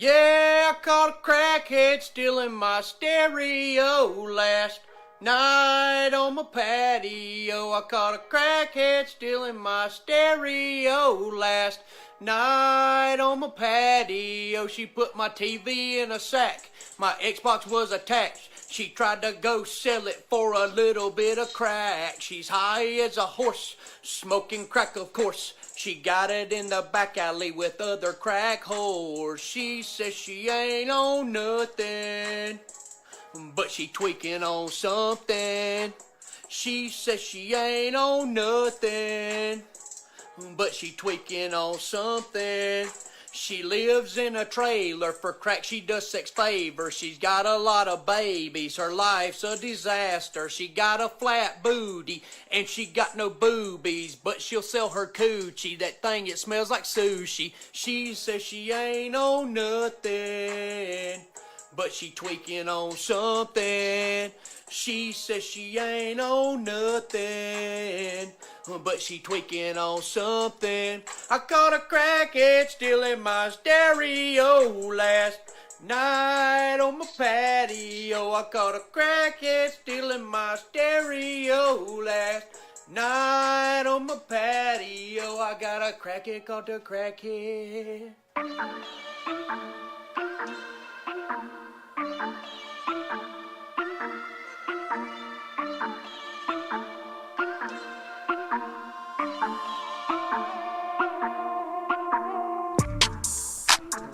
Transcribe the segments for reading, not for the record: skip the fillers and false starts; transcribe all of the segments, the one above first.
Yeah, I caught a crackhead stealing my stereo last night on my patio. I caught a crackhead stealing my stereo last night on my patio. She put my TV in a sack. My Xbox was attached. She tried to go sell it for a little bit of crack. She's high as a horse, smoking crack of course. She got it in the back alley with other crack whores. She says she ain't on nothing, but she tweaking on something. She says she ain't on nothing, but she tweaking on something. She lives in a trailer for crack, she does sex favors. She's got a lot of babies, her life's a disaster. She got a flat booty and she got no boobies, but she'll sell her coochie, that thing it smells like sushi. She says she ain't on nothing, but she tweaking on something. She says she ain't on nothing, but she tweaking on something. I caught a crackhead stealing my stereo last night on my patio. I caught a crackhead stealing my stereo last night on my patio. I got a crackhead called the crackhead.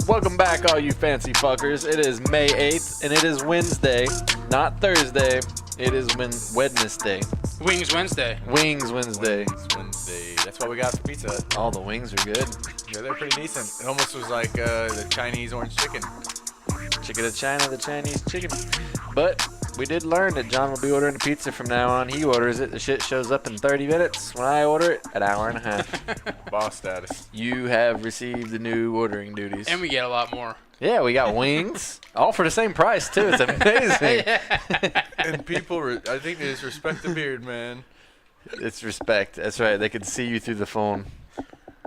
Welcome back, all you fancy fuckers. It is May 8th, and it is Wednesday, not Thursday. It is Wednesday. Wings Wednesday. Wings Wednesday. It's Wednesday. That's what we got for pizza. All the wings are good. Yeah, they're pretty decent. It almost was like the Chinese orange chicken. Chicken of China, the Chinese chicken. But we did learn that John will be ordering the pizza from now on. He orders it. The shit shows up in 30 minutes. When I order it, an hour and a half. Boss status. You have received the new ordering duties. And we get a lot more. Yeah, we got wings. All for the same price, too. It's amazing. And people, I think they just respect the beard, man. It's respect. That's right. They can see you through the phone.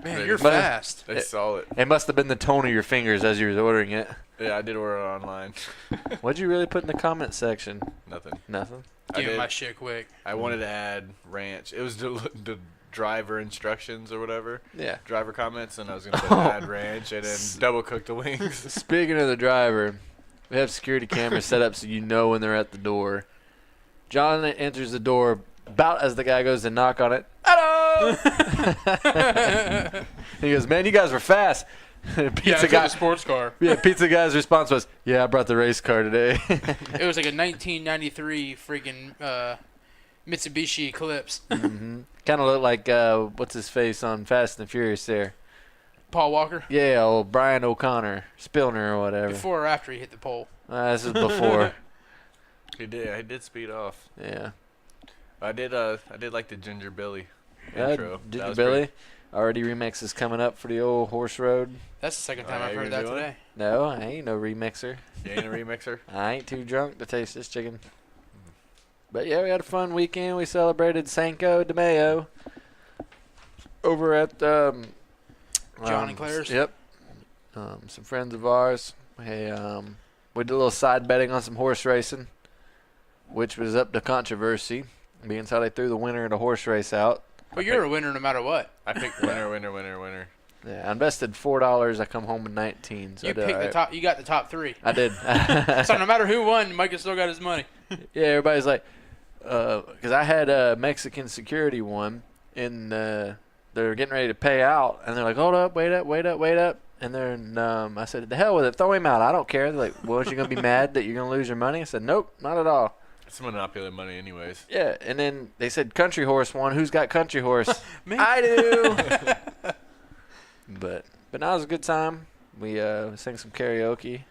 Man, you're But- fast. They saw it. It must have been the tone of your fingers as you was ordering it. Yeah, I did order it online. What'd you really put in the comment section? Nothing. Nothing. Give me my shit quick. I wanted to add ranch. It was the driver instructions or whatever. Yeah. Driver comments, and I was going to add ranch and then double cook the wings. Speaking of the driver, we have security cameras set up so you know when they're at the door. John enters the door about as the guy goes to knock on it. Hello! He goes, man, you guys were fast. Pizza guy. A sports car. Yeah, pizza guy's response was, yeah, I brought the race car today. It was like a 1993 freaking Mitsubishi Eclipse. Mm-hmm. Kind of looked like, what's his face on Fast and Furious there? Paul Walker. Yeah, old Brian O'Connor, Spillner or whatever. Before or after he hit the pole? This is before. He did speed off. Yeah. I did like the Ginger Billy Yeah, intro. Ginger Billy. Already remix is coming up for the old horse road. That's the second time I've you heard that doing it? today. No, I ain't no remixer. You ain't a remixer? I ain't too drunk to taste this chicken. But yeah, we had a fun weekend. We celebrated Cinco de Mayo over at John and Claire's. Yep. Some friends of ours. Hey, we did a little side betting on some horse racing, which was up to controversy, being how they threw the winner of the horse race out. But you're a winner no matter what. I picked winner. Yeah, I invested $4. I come home with 19. So You picked the top. You got the top three. I did. So no matter who won, Micah still got his money. Yeah, everybody's like, because I had a Mexican security one, and they're getting ready to pay out, and they're like, hold up, wait up. And then I said, the hell with it, throw him out. I don't care. They're like, well, you going to be mad that you're going to lose your money? I said, nope, not at all. It's monopoly money anyways. Yeah, and then they said country horse won. Who's got country horse? Me. I do. But now it was a good time. We sang some karaoke,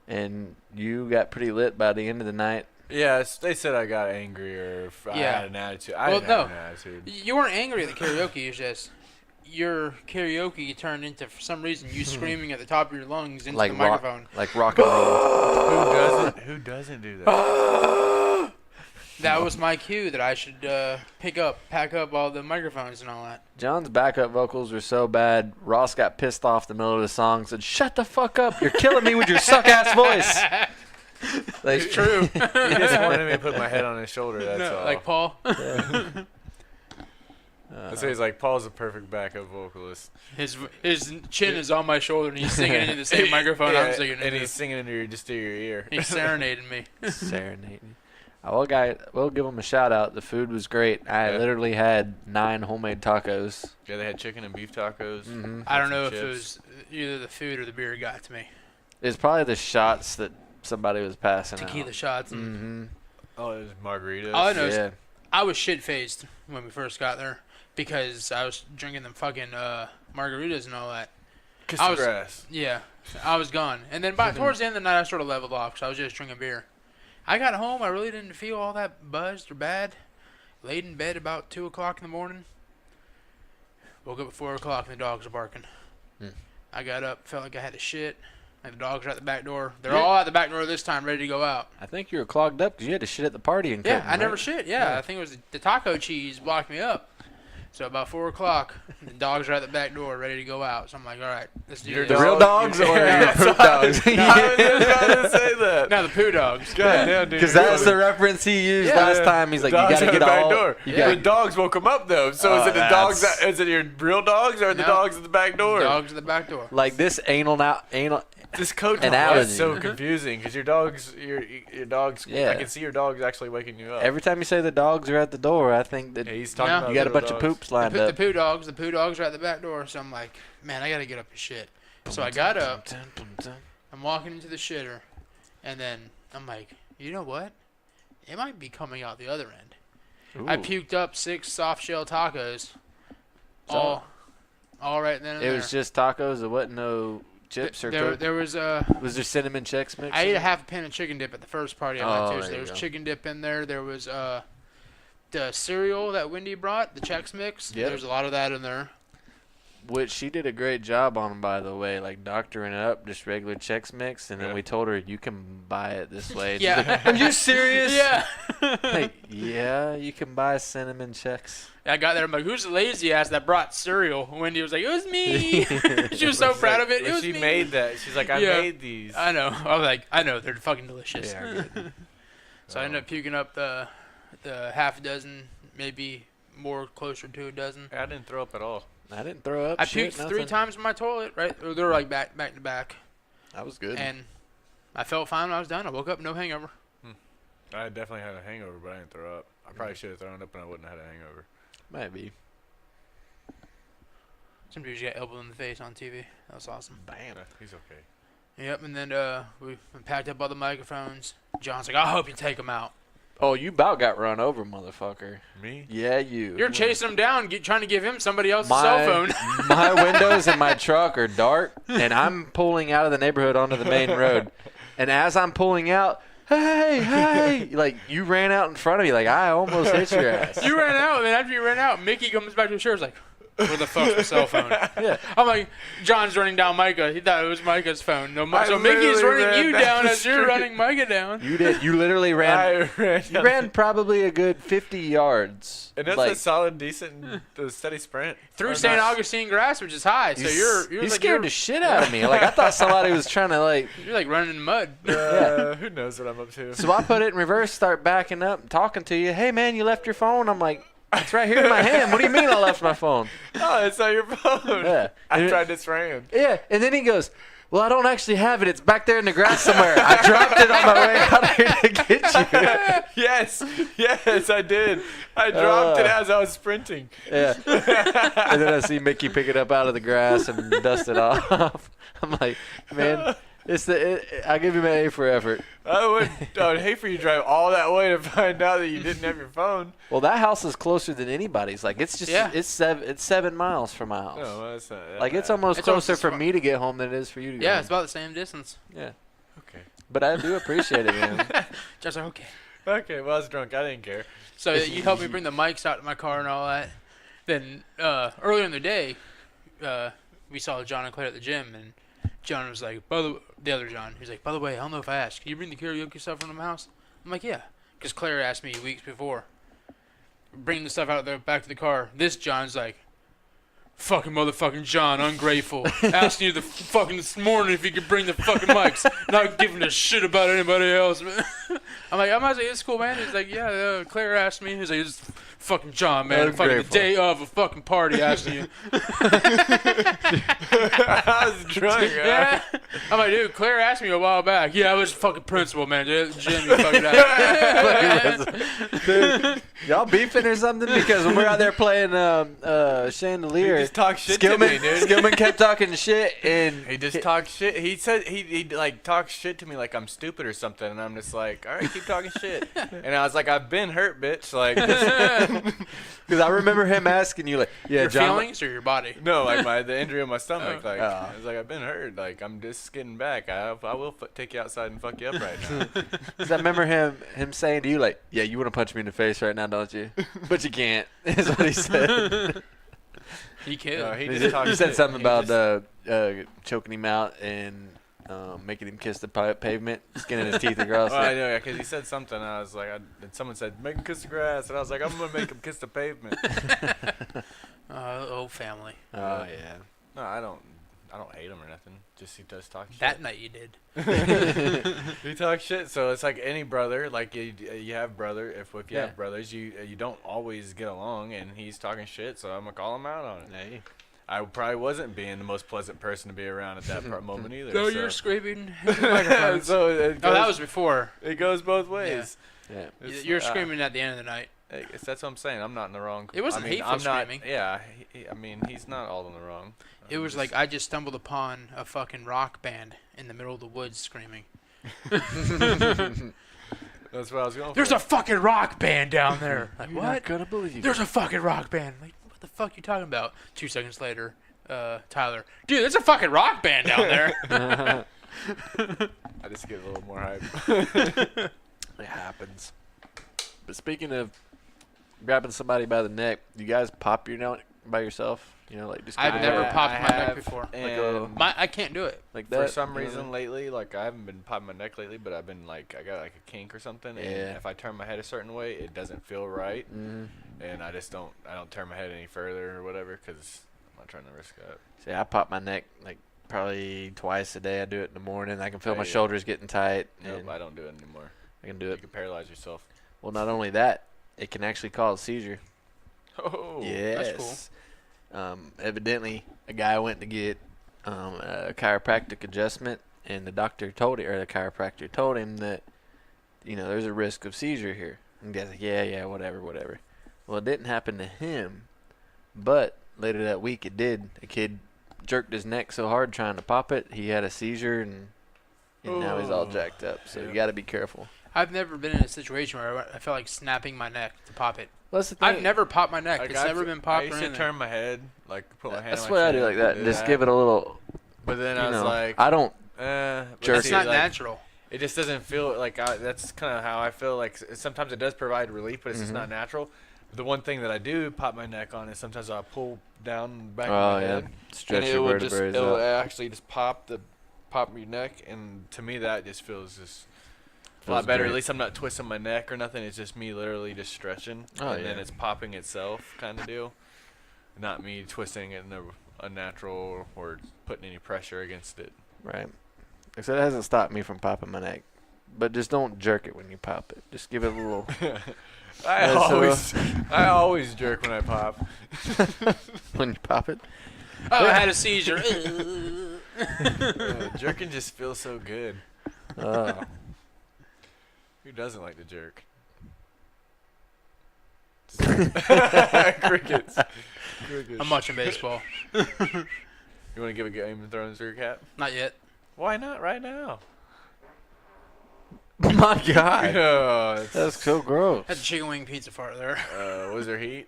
and you got pretty lit by the end of the night. Yes, they said I got angry or I Yeah. had an attitude. Well, didn't no. have an attitude. You weren't angry at the karaoke. It's just your karaoke turned into, for some reason, you screaming at the top of your lungs into Like the rock, microphone. like rock and roll. Who doesn't do that? That was my cue that I should pack up all the microphones and all that. John's backup vocals were so bad, Ross got pissed off the middle of the song and said, "Shut the fuck up. You're killing me with your suck-ass voice." Like, It's true. He just wanted me to put my head on his shoulder. That's all. Like Paul. That's why he's like, Paul's a perfect backup vocalist. His chin is on my shoulder and he's singing into the same microphone I'm singing into. And he's singing into your ear. He's serenading me. serenading. We'll give him a shout out. The food was great. I literally had 9 homemade tacos. Yeah, they had chicken and beef tacos. Mm-hmm. I don't know if it was either the food or the beer got to me. It's probably the shots that somebody was passing Tequila out. shots. And Mm-hmm. Oh, it was margaritas. all I know is Yeah. I was shit-faced when we first got there because I was drinking them fucking margaritas and all that. Kiss I the was- grass. Yeah, I was gone. And then towards the end of the night, I sort of leveled off because I was just drinking beer. I got home. I really didn't feel all that buzzed or bad. Laid in bed about 2 o'clock in the morning. Woke up at 4 o'clock and the dogs were barking. I got up, felt like I had to shit. And the dogs were at the back door. They're all at the back door this time, ready to go out. I think you were clogged up because you had to shit at the party and Yeah, couldn't, I never right? shit. Yeah, I think it was the taco cheese blocked me up. So about 4 o'clock, the dogs are at the back door, ready to go out. So I'm like, all right, let's do Your this. The real dogs or your poop dogs? I was just about to say that. No, the poo dogs. God damn, dude. Because that's the reference he used Yeah. last time. He's like, you Dogs got to at get the back all. door. You The gotta, dogs woke him up though. So Oh, is it the dogs? that's- Is it your real dogs or the No. dogs at the back door? Dogs at the back door. like this anal. This coat An is allergy. so confusing because your dogs. Yeah. I can see your dogs actually waking you up. Every time you say the dogs are at the door, I think that Yeah, he's talking No. about you got a little bunch of dogs. poops lined The up. poo dogs are at the back door. So I'm like, man, I got to get up and shit. So I got up. I'm walking into the shitter. And then I'm like, you know what? It might be coming out the other end. I Ooh. puked up 6 soft shell tacos. All right then and It there. was just tacos. There wasn't no chips or there, coke. there was Was there cinnamon Chex Mix? I in ate it? a half a pan of chicken dip at the first party I Oh, went to. So there there you was go. chicken dip in there. There was the cereal that Wendy brought, the Chex Mix. Yep. There's a lot of that in there. Which she did a great job on, by the way, like doctoring it up, just regular Chex Mix, and then Yeah. we told her you can buy it this way. And she's Yeah. like, are you serious? Yeah. Like, yeah, you can buy cinnamon Chex. I got there. I'm like, who's the lazy ass that brought cereal? Wendy was like, it was me. She was so She's proud like- of it. It when was she me. made that. She's like, I Yeah. made these. I know. I was like, I know. They're fucking delicious. They are good. So I ended up puking up the half a dozen, maybe more, closer to a dozen. I didn't throw up at all. I didn't throw up. I shit, puked nothing. 3 times in my toilet. Right, they were like back to back, That was good. and I felt fine when I was done. I woke up no hangover. I definitely had a hangover, but I didn't throw up. I probably should have thrown up and I wouldn't have had a hangover. Might be. Some dude just got elbowed in the face on TV. That was awesome. Bam. He's okay. Yep, and then we packed up all the microphones. John's like, I hope you take them out. Oh, you about got run over, motherfucker. Me? Yeah, you. You're chasing him down, trying to give him somebody else's cell phone. My windows in my truck are dark, and I'm pulling out of the neighborhood onto the main road. And as I'm pulling out, hey, like you ran out in front of me, like I almost hit your ass. You ran out, and then after you ran out, Mickey comes back to the chair. Like, where the fuck's my cell phone? Yeah. I'm like, John's running down Mica. He thought it was Mica's phone. No, I so Mickey's literally running ran you down down the as you're street. running Mica down. You did. You literally ran. I ran. You ran probably a good 50 yards. And that's like, a solid, decent, steady sprint. Through Or St. not. Augustine grass, which is high. So you're he like, scared the shit out of me. Like I thought somebody was trying to like. you're like running in mud. Who knows what I'm up to? So I put it in reverse, start backing up, and talking to you. Hey man, you left your phone. I'm like, it's right here in my hand. What do you mean I left my phone? Oh, it's not your phone. Yeah. I tried this ran. Yeah, and then he goes, well, I don't actually have it. It's back there in the grass somewhere. I dropped it on my way out here to get you. Yes, I did. I dropped it as I was sprinting. Yeah. And then I see Mickey pick it up out of the grass and dust it off. I'm like, man, I give him an A for effort. I would hate for you to drive all that way to find out that you didn't have your phone. Well, that house is closer than anybody's. Like, it's just, Yeah. it's 7 miles from my house. No, that's not. Like, it's almost It's almost closer as for far- me to get home than it is for you to get Yeah, home. it's about the same distance. Yeah. Okay. But I do appreciate it, man. Just like, okay. Okay, well, I was drunk. I didn't care. So you helped me bring the mics out to my car and all that. Then earlier in the day, we saw John and Claire at the gym, and John was like, the other John, he's like, by the way, I don't know if I asked, can you bring the karaoke stuff from the house? I'm like, yeah, Because Claire asked me weeks before. Bring the stuff out there back to the car. This John's like, fucking motherfucking John, ungrateful. Asking you fucking this morning if you could bring the fucking mics. Not giving a shit about anybody else. I'm like, it's cool, man. He's like, yeah, Claire asked me. He's like, it's fucking John, man. Fucking the day of a fucking party asking you. I was drunk. Yeah. I'm like, dude, Claire asked me a while back. Yeah, I was fucking principal, man. Jim, you fucking ass. Dude, y'all beefing or something? Because when we're out there playing Chandelier, He just talked shit to me, dude. Skillman kept talking shit, and He just talked shit. He said he like talks shit to me like I'm stupid or something, and I'm just like, all right, keep talking shit. And I was like, I've been hurt, bitch. Like, because I remember him asking you, like, yeah, Your John. feelings or your body? no, like the injury on my stomach. Oh. Like, I was like, I've been hurt. Like, I'm just getting back. I will take you outside and fuck you up right now. Because I remember him saying to you, like, yeah, you want to punch me in the face right now, don't you? But you can't. Is what he said. He killed. No, he He just talked said shit. something He about just- choking him out and making him kiss the pavement, skinning his teeth across Well, I it. know, yeah, because he said something. And I was like, and someone said, make him kiss the grass, and I was like, I'm gonna make him kiss the pavement. Oh, family. Oh, yeah. No, I don't hate him or nothing. Just he does talk shit. That night you did. He talks shit, so it's like any brother. Like you have brother. If you Yeah. have brothers, you don't always get along, and he's talking shit, so I'm gonna call him out on it. Hey. I probably wasn't being the most pleasant person to be around at that moment either. No, so. you're screaming. Into the microphone. So it goes, Oh, that was before. it goes both ways. Yeah. It's, You're screaming at the end of the night. That's what I'm saying. I'm not in the wrong. It wasn't I mean, hateful I'm not, screaming. Yeah, I mean, he's not all in the wrong. It was like I just stumbled upon a fucking rock band in the middle of the woods screaming. That's what I was going There's for. a fucking rock band down there. Like, You're what? not gonna believe There's a fucking rock band. Like, what the fuck you talking about? 2 seconds later, Tyler. Dude, there's a fucking rock band down there. I just get a little more hype. It happens. But speaking of grabbing somebody by the neck, you guys pop your neck by yourself? You know, like just I've get never it popped I my neck have, before. and I can't do it. like that. for some you know? reason lately, like I haven't been popping my neck lately, but I've been like I got like a kink or something, Yeah. and if I turn my head a certain way, it doesn't feel right, Mhm. and I don't turn my head any further or whatever because I'm not trying to risk that. See, I pop my neck like probably twice a day. I do it in the morning. I can feel Oh, my yeah. shoulders getting tight, Nope, and I don't do it anymore. I can do You it. can paralyze yourself. Well, not only that, it can actually cause seizure. Oh, Yes. Evidently, a guy went to get a chiropractic adjustment, and the chiropractor told him that, you know, there's a risk of seizure here. And the guy's like, yeah, whatever. Well, it didn't happen to him, but later that week it did. A kid jerked his neck so hard trying to pop it, he had a seizure, and now he's all Oh. jacked up. So Yeah. you got to be careful. I've never been in a situation where I felt like snapping my neck to pop it. Well, that's the thing. I've never popped my neck. Like, it's never been popped I or used to anything. turn my head, like put my hand. That's on what my I do chin like that. and Just give it a little. But then You I was know, like, I don't. but jerk It's see, not like, natural. It just doesn't feel like that's kind of how I feel. Like sometimes it does provide relief, but it's just Mhm. not natural. The one thing that I do pop my neck on is sometimes I'll pull down the back Oh of my yeah, head, stretch and it your will just vertebrae it'll out. actually just pop your neck, and to me that just feels just a Feels lot better. great. At least I'm not twisting my neck or nothing. It's just me literally just stretching, Oh, and then yeah. it's popping itself, kind of deal. Not me twisting it in a unnatural or putting any pressure against it. Right. So that hasn't stopped me from popping my neck. But just don't jerk it when you pop it. Just give it a little. I always jerk when I pop. When you pop it. Oh, I had a seizure. Jerking just feels so good. Oh. Who doesn't like to jerk? Crickets. I'm watching baseball. You want to give a Game of Thrones recap? Not yet. Why not right now? My God. Oh, That's so gross. Had the chicken wing pizza fart there. was there heat?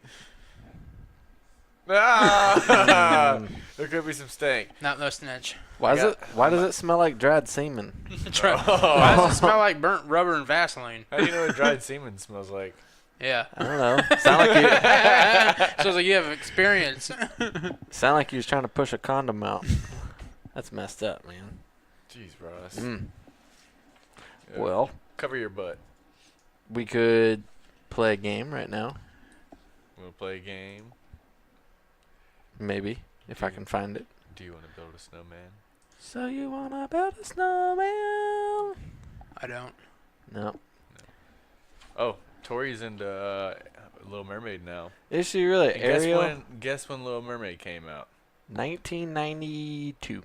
Ah, there could be some stank. Not no snitch. Why does it smell like dried semen? Why does it smell like burnt rubber and Vaseline? How do you know what dried semen smells like? Yeah. I don't know. Sound So it's like you have experience. like you was trying to push a condom out. That's messed up, man. Jeez, bro. Mm. Yeah. Well, Cover your butt. We could play a game right now. We'll play a game. Maybe, if I can find it. Do you want to build a snowman? So you wanna build a snowman? I don't. No. Oh, Tori's into Little Mermaid now. Is she really? And Ariel? Guess when Little Mermaid came out? 1992.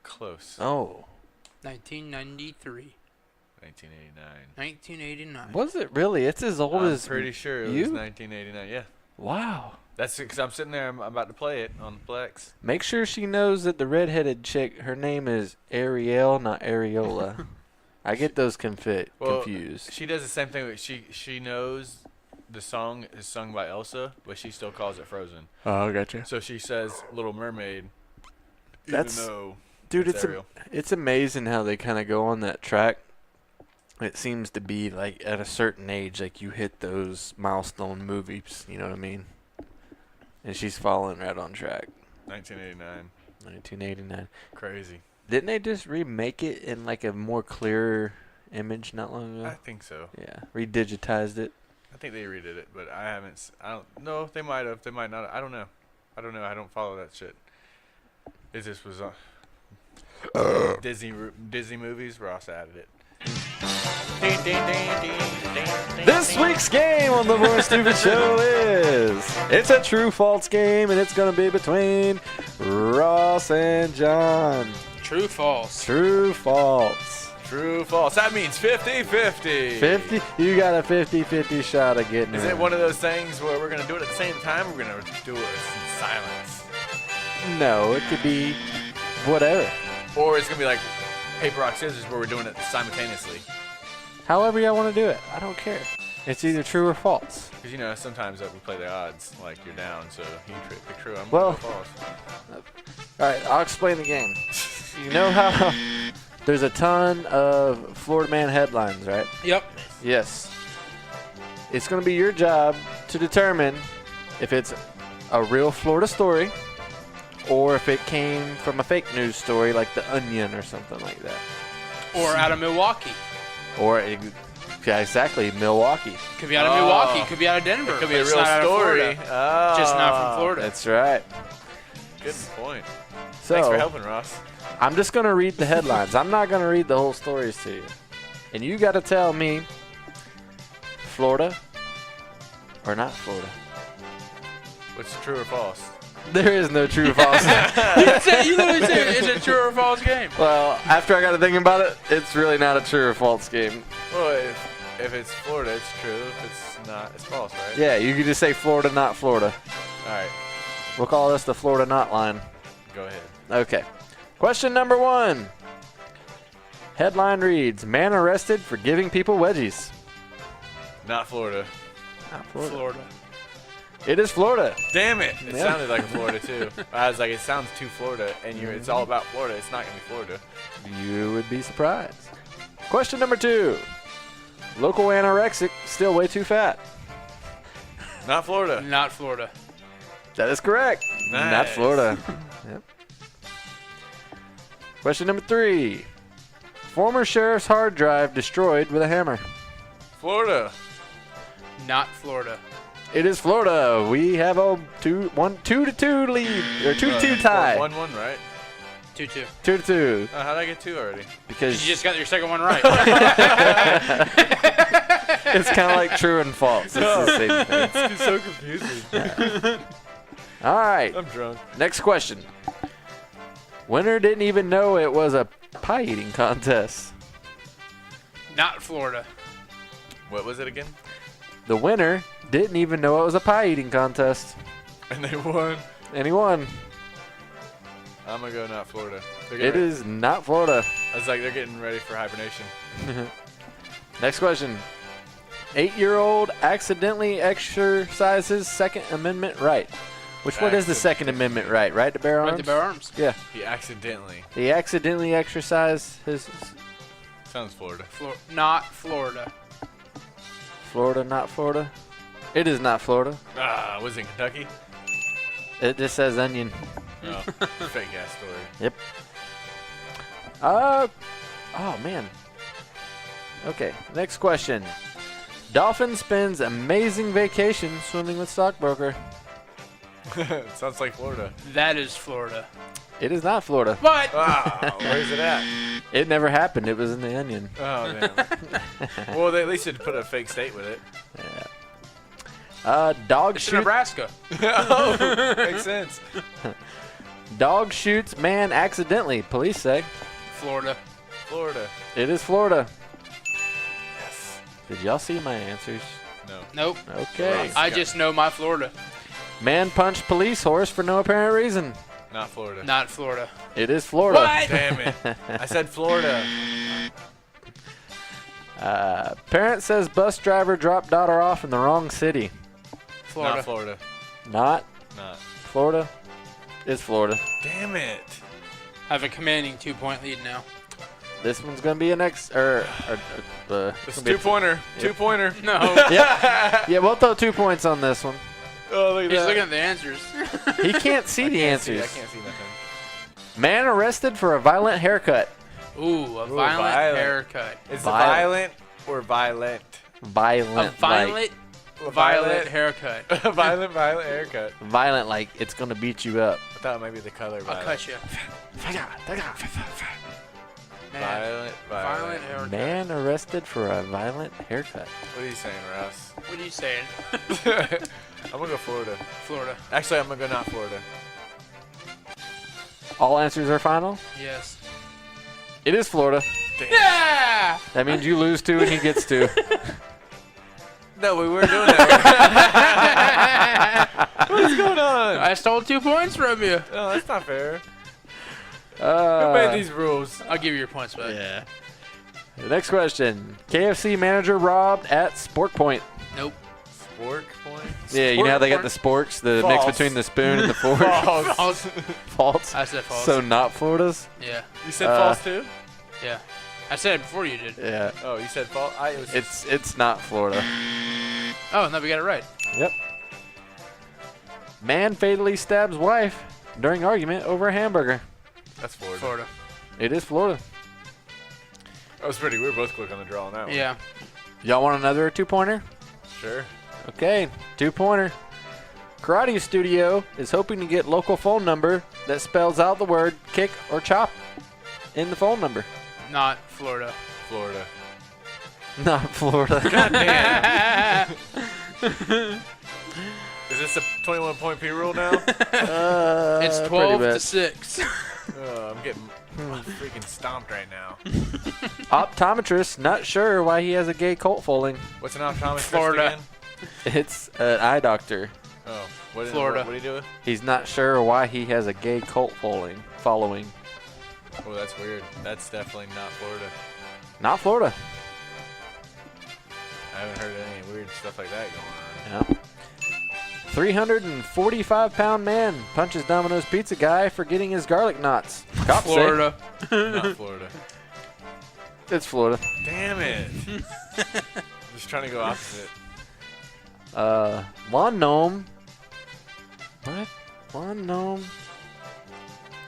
Close. Oh. 1993. 1989. 1989. Was it really? It's as old I'm as pretty sure it was you? 1989. Yeah. Wow. That's because I'm sitting there. I'm about to play it on Plex. Make sure she knows that the redheaded chick, her name is Ariel, not Areola. I get those confused. She does the same thing. She knows the song is sung by Elsa, but she still calls it Frozen. Oh, gotcha. So she says Little Mermaid. That's even though dude. it's Ariel. It's amazing how they kind of go on that track. It seems to be like at a certain age, like you hit those milestone movies. You know what I mean? And she's following right on track. 1989. 1989. Crazy. Didn't they just remake it in like a more clear image not long ago? I think so. Yeah, redigitized it. I think they redid it, but I haven't. I don't know. They might have. They might not. I don't know. I don't follow that shit. It just was Disney movies. Ross added it. This week's game on the More Stupid Show is it's a true-false game, and it's going to be between Ross and John. True, false. True-false. True, false. That means 50-50. 50. You got a 50-50 shot of getting Is it. it one of those things where we're gonna do it at the same time? Or we're gonna do it in silence, No, it could be whatever. or it's gonna be like paper rock scissors where we're doing it simultaneously. However you want to do it. I don't care. It's either true or false. Because sometimes we play the odds, like you're down, so you pick true. I'm Well- gonna go false. All right, I'll explain the game. You know how there's a ton of Florida Man headlines, right? Yep. Yes. It's going to be your job to determine if it's a real Florida story or if it came from a fake news story like The Onion or something like that. Or out of Milwaukee. Or, yeah, exactly, Milwaukee. Could be out of Milwaukee. Could be out of Denver. It could be but a it's real not out of story. Florida. Just not from Florida. That's right. Good point. So, Thanks for helping, Ross. I'm just going to read the headlines. I'm not going to read the whole stories to you. And you got to tell me Florida or not Florida. What's true or false? There is no true or false. You literally said it's a true or false game. Well, after I got to thinking about it, it's really not a true or false game. Well, if it's Florida, it's true. If it's not, it's false, right? Yeah, you could just say Florida, not Florida. All right, We'll call this the Florida not line. go ahead. Okay. Question number 1. Headline reads, man arrested for giving people wedgies. Not Florida. Not Florida. Florida. It is Florida. Damn it! It Yeah. sounded like Florida too. I was like, it sounds too Florida, and it's all about Florida. It's not gonna be Florida. You would be surprised. Question number 2. Local anorexic still way too fat. Not Florida. Not Florida. That is correct. Not Nice. Florida. Yep. Question number 3. Former sheriff's hard drive destroyed with a hammer. Florida. Not Florida. It is Florida. We have a 2-2 lead, or 2-2 tie. 1-1, right? 2-2. 2-2 Oh, how'd I get 2 already? because You just got your second one right. it's kind of like true and false. It's the same thing. It's so confusing. All right. I'm drunk. Next question. Winner didn't even know it was a pie eating contest. Not Florida. What was it again? The winner didn't even know it was a pie eating contest. And they won. And he won. I'm gonna go not Florida. It is not Florida. I was like, they're getting ready for hibernation. Next question. 8-year-old accidentally exercises Second Amendment right. What is the Second Amendment right? Right to bear arms? Right to bear arms. Yeah. He accidentally. He accidentally exercised his Sounds Florida. Not Florida. Florida, not Florida. It is not Florida. Ah, was it in Kentucky? It just says onion. Oh, fake ass story. Yep. Oh man. Okay, next question. Dolphin spends amazing vacation swimming with stockbroker. Sounds like Florida. That is Florida. It is not Florida. But Wow, where's it at? It never happened. It was in the Onion. Oh, damn. Well, they at least should put a fake state with it. Dog it's shoot. Nebraska. Oh, makes sense. Dog shoots man accidentally. Police say. Florida. Florida. It is Florida. Yes. Did y'all see my answers? No. Nope. Okay. I just know my Florida. Man punched police horse for no apparent reason. Not Florida. Not Florida. It is Florida. What? Damn it. I said Florida. Parent says bus driver dropped daughter off in the wrong city. Florida. Not Florida. Not Not. Florida. It's Florida. Damn it. I have a commanding 2-point lead now. This one's gonna be an X or It's two-pointer. Two-pointer. No. Yeah, we'll throw 2 points on this one. Oh, look at He's that. looking at the answers. He can't see the I answers. can't see nothing. Man arrested for a violent haircut. Ooh, a Ooh, violent violent. haircut. Is it Violent. violent or violent? Violent. A violent, violet haircut. A violent haircut. Violent, like it's gonna beat you up. I thought it might be the color I'll violet. cut you. Man, violent haircut. Man arrested for a violent haircut. What are you saying, Russ? What are you saying? I'm gonna go Florida. Florida. Actually, I'm gonna go not Florida. All answers are final. Yes. It is Florida. Damn. Yeah! That means you lose 2 and he gets 2. No, we weren't doing that. What's going on? I stole 2 points from you. No, that's not fair. Who made these rules? I'll give you your points back. Yeah. The next question. KFC manager robbed at Sport Point. Nope. Spork point? Yeah, you know how they got Sport the sporks, the mix False. between the spoon and the fork? False. False. False. I said false. So not Florida's? Yeah. You said false too? Yeah. I said it before you did. Yeah. Oh, you said false? It's not Florida. Oh, no, we got it right. Yep. Man fatally stabs wife during argument over a hamburger. That's Florida. Florida. It is Florida. That was pretty. We were both quick on the draw on that one. Yeah. Y'all want another 2-pointer? Sure. Okay, 2-pointer. Karate Studio is hoping to get local phone number that spells out the word kick or chop in the phone number. Not Florida. Florida. Not Florida. God damn. Is this a 21-point P rule now? It's pretty 12 to much. 6. I'm getting freaking stomped right now. Optometrist not sure why he has a gay colt following. What's an optometrist Florida. again? It's an eye doctor. Oh, what Florida. What do you do? He's not sure why he has a gay cult following. Oh, that's weird. That's definitely not Florida. Not Florida. I haven't heard any weird stuff like that going on. Yeah. 345-pound man punches Domino's pizza guy for getting his garlic knots. Cops Florida. Not Florida. Say it's Florida. Damn it. Just trying to go opposite. Lawn gnome. What? Lawn gnome.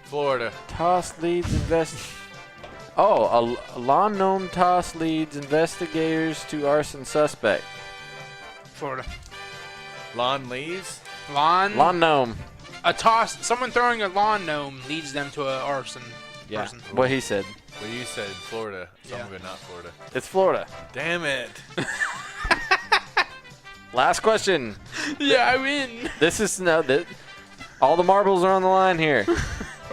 Florida. Toss leads Oh, a lawn gnome toss leads investigators to arson suspect. Florida. Lawn leaves? Lawn. Lawn gnome. A toss. Someone throwing a lawn gnome leads them to an arson person. What he said. Well, you said Florida. So Yeah. I'm going to not Florida. It's Florida. Damn it. Last question. Yeah, I win. This is all the marbles are on the line here.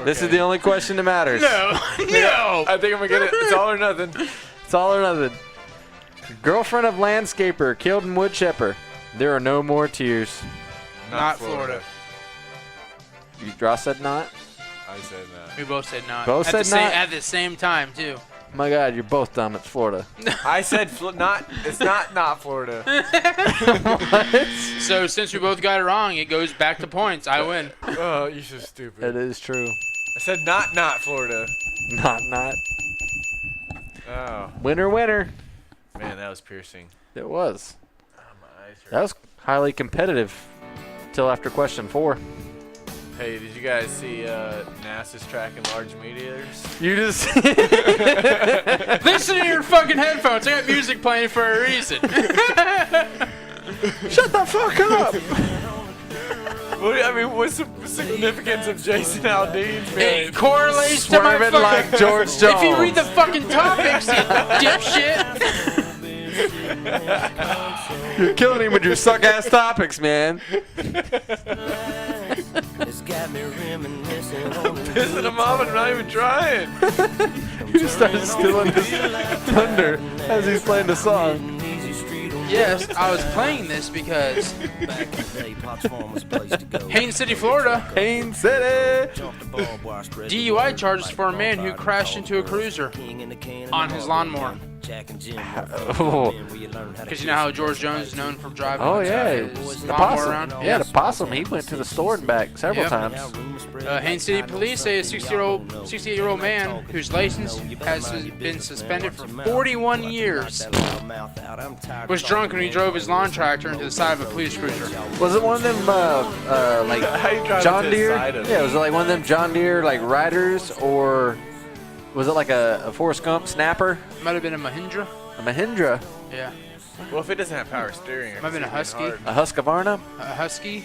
This is Okay. the only question that matters. No. No. I think I'm going to get it. It's all or nothing. It's all or nothing. Girlfriend of landscaper killed in wood chipper. There are no more tears. Not Florida. You draw said not? I said that. We both said not. Both at said the same, not? At the same time, too. My God, you're both dumb. It's Florida. I said not. It's not Florida. What? So since we both got it wrong, it goes back to points. I win. Oh, you're so stupid. It is true. I said not Florida. Not. Oh, Winner, winner. man, that was piercing. It was. Oh, my eyes hurt. That was highly competitive till after question 4. Hey, did you guys see NASA's tracking large meteors? You just Listen to your fucking headphones. I got music playing for a reason. shut the fuck up. What's the significance of Jason Aldean's man? It correlates to my Swervin fucking... like George Jones. If you read the fucking topics, you dipshit. You're killing him with your suck ass topics, man. Pissing him off and I'm not even trying. You just started stealing his thunder as he's playing the song. Yes, I was playing this because Haines City, Florida, Haines City. DUI charges for a man who crashed into a cruiser on his lawnmower. Oh, Because you know how George Jones is known for driving his the lawnmower possum. around? Yeah, the possum. He went to the store and back several Yep. times. Haines City police say a 68-year-old man whose license has been suspended for 41 years was drunk when he drove his lawn tractor into the side of a police cruiser. Was it one of them like How you driving John to the Deere? side of Yeah, it? was it like one of them John Deere like riders, or was it like a Forrest Gump snapper? Might have been a Mahindra. A Mahindra? Yeah. Well, if it doesn't have power steering, Might have been a Husky. A Husqvarna? A Husky.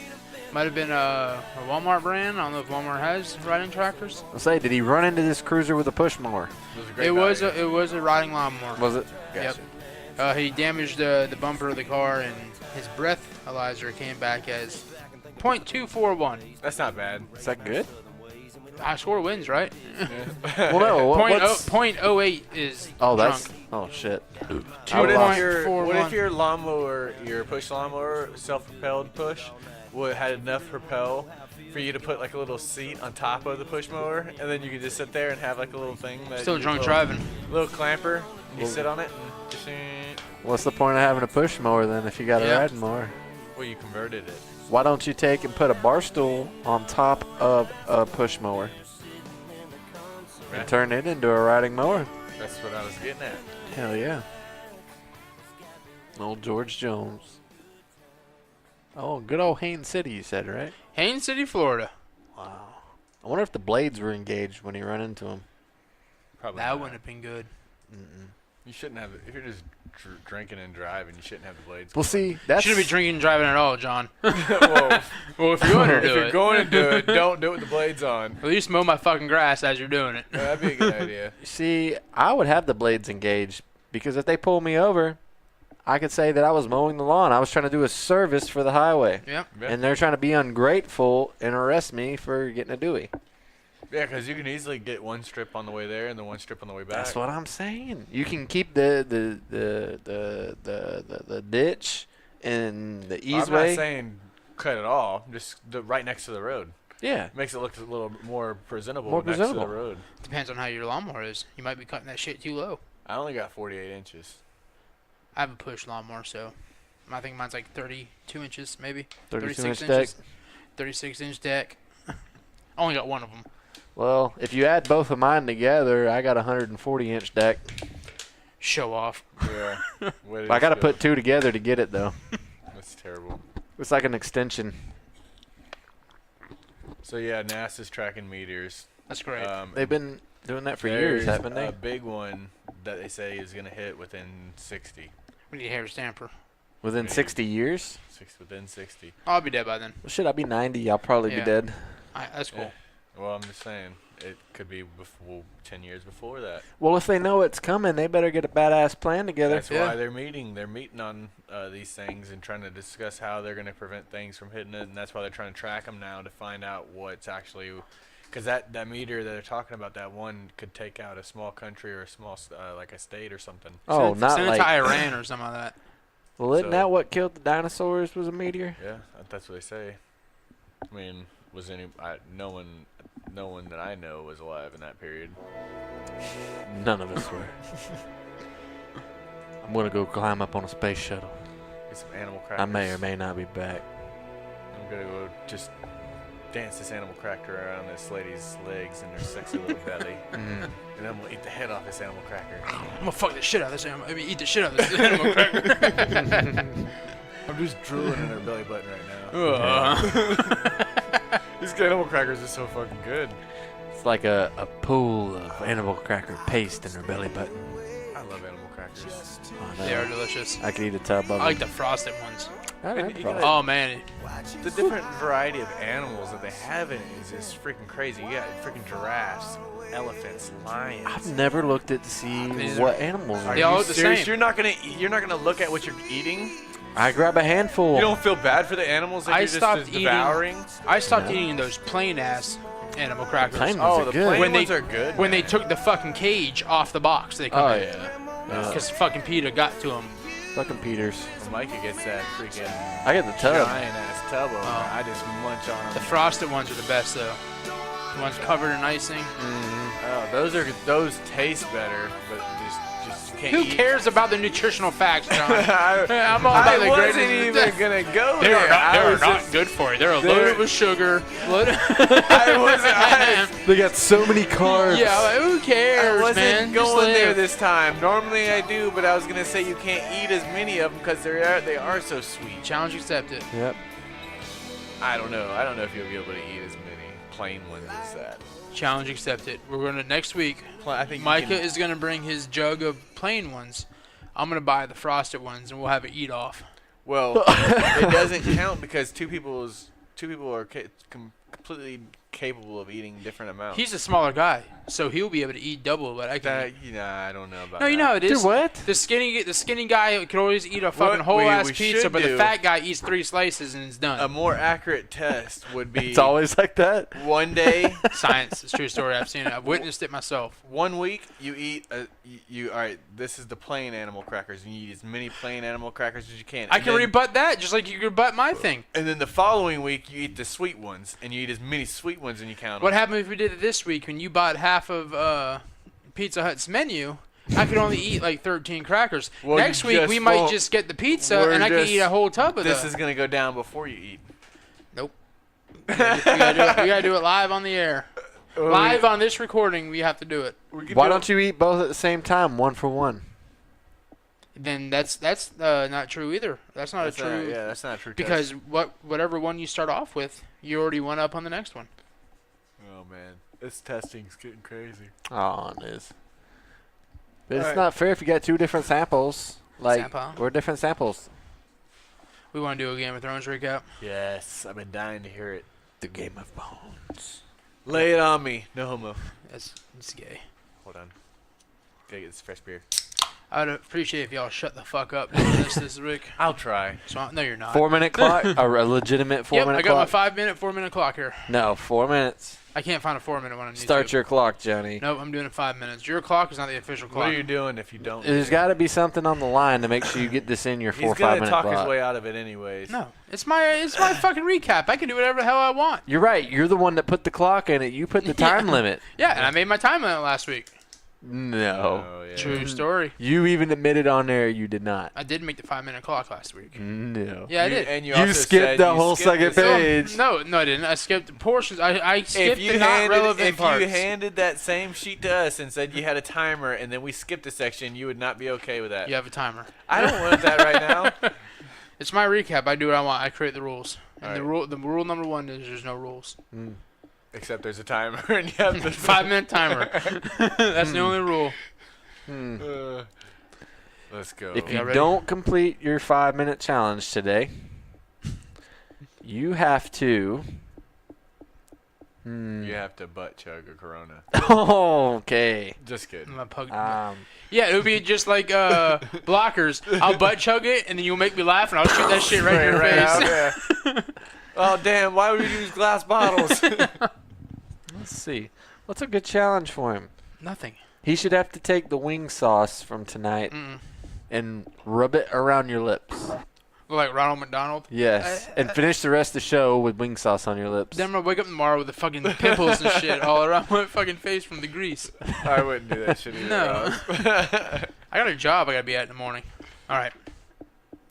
Might have been a Walmart brand. I don't know if Walmart has riding tractors. I'll say, did he run into this cruiser with a push mower? It was a riding lawnmower. Was it? Yep. He damaged the bumper of the car, and his breathalyzer came back as .241. That's not bad. Is that good? High score wins, right? Well, no. What's... .08 is Oh, that's... drunk. Oh, shit. What .41. if your lawnmower, your push lawnmower, self-propelled push, had enough propel for you to put like a little seat on top of the push mower, and then you could just sit there and have like a little thing that Still drunk driving. little clamper, and you sit on it and just, What's the point of having a push mower then if you got a riding mower? well, you converted it. Why don't you take and put a bar stool on top of a push mower and turn it into a riding mower? That's what I was getting at. Hell yeah. Old George Jones. Oh, good old Haines City, you said, right? Haines City, Florida. Wow. I wonder if the blades were engaged when he ran into them. Probably That not. wouldn't have been good. You shouldn't have. If you're just drinking and driving, you shouldn't have the blades. Well, see, that's... Shouldn't be drinking and driving at all, John. Well, Well, if you're going to if do you're it, going to do it, don't do it with the blades on. at least mow my fucking grass as you're doing it. Yeah, that'd be a good idea. See, I would have the blades engaged because if they pull me over, I could say that I was mowing the lawn. I was trying to do a service for the highway. Yep. Yeah. And they're trying to be ungrateful and arrest me for getting a Dewey. Yeah, because you can easily get one strip on the way there and then one strip on the way back. That's what I'm saying. You can keep the ditch and the I'm not easeway. saying cut it all. Just right next to the road. Yeah. Makes it look a little more presentable More next presentable. to the road. Depends on how your lawnmower is. You might be cutting that shit too low. I only got 48 inches. I have a push lawnmower, so I think mine's like 32 inches, maybe. 36 inches. deck. 36-inch deck. Only got one of them. Well, if you add both of mine together, I got a 140-inch deck. Show off. Yeah. I got to put two together to get it, though. That's terrible. It's like an extension. So yeah, NASA's tracking meteors. That's great. They've been doing that for years, There's haven't they? A big one that they say is gonna hit within 60. We need a hair stamper. Within 60 years? Within 60. I'll be dead by then. Well, shit, I'll be 90. I'll probably be Yeah. dead. That's cool. Yeah. Well, I'm just saying it could be before 10 years before that. Well, if they know it's coming, they better get a badass plan together. That's why they're meeting. They're meeting on these things and trying to discuss how they're going to prevent things from hitting it. And that's why they're trying to track them now to find out what's actually, because that meteor that they're talking about, that one could take out a small country or a small like a state or something. Oh, not send it like... to Iran or something like that. Well, isn't So- that what killed the dinosaurs was a meteor? Yeah, that's what they say. I mean, was no one that I know was alive in that period. None of us were. I'm going to go climb up on a space shuttle. Get some animal crackers. I may or may not be back. I'm gonna go just dance this animal cracker around this lady's legs and her sexy little belly, and then we'll eat the head off this animal cracker. I'm gonna fuck the shit out of this animal. I mean, eat the shit out of this animal cracker. I'm just drooling in her belly button right now. Just Animal crackers is so fucking good. It's like a pool of animal cracker paste in her belly button. I love animal crackers. Oh, They are delicious. I could eat a tub of them. I like the frosted ones. I like You fries. Oh man, The different variety of animals that they have in it is just freaking crazy. You got freaking giraffes, elephants, lions. I've never looked at to see Neither. what animals Are are. They all you look the serious? same. You're not gonna look at what you're eating. I grab a handful. You don't feel bad for the animals that I you're just stopped devouring. I stopped eating those plain ass animal crackers. Plain Oh, ones are the good. plain When ones they- are good. When they man. took the fucking cage off the box, they come Oh in. yeah. Because fucking Peter got to him. Fucking Peters. Mica gets that freaking I get the tub. giant ass tub over there. I just munch on them. The frosted ones are the best though. The ones covered in icing. Oh, those taste better, but just can't Who eat. cares about the nutritional facts, John? I, I'm all about I the wasn't greatest. even gonna go They're there. not, I they're was not just- good for you. They're they're- loaded with sugar. I They got so many carbs. Yeah, like, who cares, wasn't man? Just going there live. this time. Normally I do, but I was gonna say you can't eat as many of them because they are so sweet. Challenge accepted. Yep. I don't know. I don't know if you'll be able to eat as many plain ones as that. Challenge accepted. We're gonna next week. I think you Micah can- is gonna bring his jug of plain ones. I'm gonna buy the frosted ones, and we'll have it eat off. Well, it doesn't count because two people are completely capable of eating different amounts. He's a smaller guy, so he'll be able to eat double what I can. that, eat. I don't know about No, that. you know how it is. Dude, what? The skinny guy can always eat a fucking What whole ass we pizza, should but the do- fat guy eats 3 slices and it's done. A more accurate test would be It's always like that. one day, Science. It's a true story. I've seen it. I've witnessed it myself. 1 week you eat all right. This is the plain animal crackers. You eat as many plain animal crackers as you can. I And can then- rebut that just like you can rebut my thing. And then the following week you eat the sweet ones, and you eat as many sweet ones as you count. What happened if we did it this week when you bought half of Pizza Hut's menu? I could only eat like 13 crackers. Well, Next you week just we might won't- just get the pizza we're and I can just- eat a whole tub of This that. is gonna go down before you eat. Nope. We gotta do it live on the air. Live on this recording, we have to do it. Why don't you eat both at the same time, one for one? Then that's not true either. That's not That's a true. that's not a true. Because test. whatever one you start off with, you already went up on the next one. Oh man, this testing's getting crazy. Oh, it is. But it's Alright. not fair if you got two different samples. Like, Sample? we're different samples. We want to do a Game of Thrones recap. Yes, I've been dying to hear it. The Game of Bones. Lay it on me. No homo. It's gay. Hold on. Gotta get this fresh beer. I'd appreciate if y'all shut the fuck up doing this week. I'll try. So no, you're not. 4-minute clock? A legitimate 4-minute Yep, I got clock? my 4-minute clock here. No, 4 minutes. I can't find a 4-minute one on YouTube. Start your clock, Johnny. Nope, I'm doing it 5 minutes. Your clock is not the official What clock. are you doing if you don't? There's got to be something on the line to make sure you get this in your 4 He's or 5 gonna minute talk block. his way out of it anyways. No, it's my fucking recap. I can do whatever the hell I want. You're right. You're the one that put the clock in it. You put the time limit. Yeah, and I made my time limit last week. No. Oh, yeah. True story. You even admitted on there you did not. I did make the 5-minute clock last week. No. Yeah, I did. And you You also skipped said the you whole skipped second this- page. No, I didn't. I skipped portions. I skipped If you the not handed, relevant if parts. you handed that same sheet to us and said you had a timer and then we skipped a section, you would not be okay with that. You have a timer. I don't want that right now. It's my recap. I do what I want. I create the rules. And Alright. the rule number 1 is there's no rules. Except there's a timer and you have the 5-minute timer. That's the only rule. Let's go. If Yeah, you ready? don't complete your 5-minute challenge today, you have to. You have to butt chug a Corona. Okay. Just kidding. My pug. Um, Yeah, it would be just like blockers. I'll butt chug it, and then you'll make me laugh, and I'll shoot that shit right in your face. out there. Oh damn! Why would you use glass bottles? let's see. What's a good challenge for him? Nothing. He should have to take the wing sauce from tonight and rub it around your lips. Look like Ronald McDonald. Yes. And finish the rest of the show with wing sauce on your lips. Then I'm gonna wake up tomorrow with the fucking pimples and shit all around my fucking face from the grease. I wouldn't do that shit either. No. I got a job I gotta be at in the morning. All right.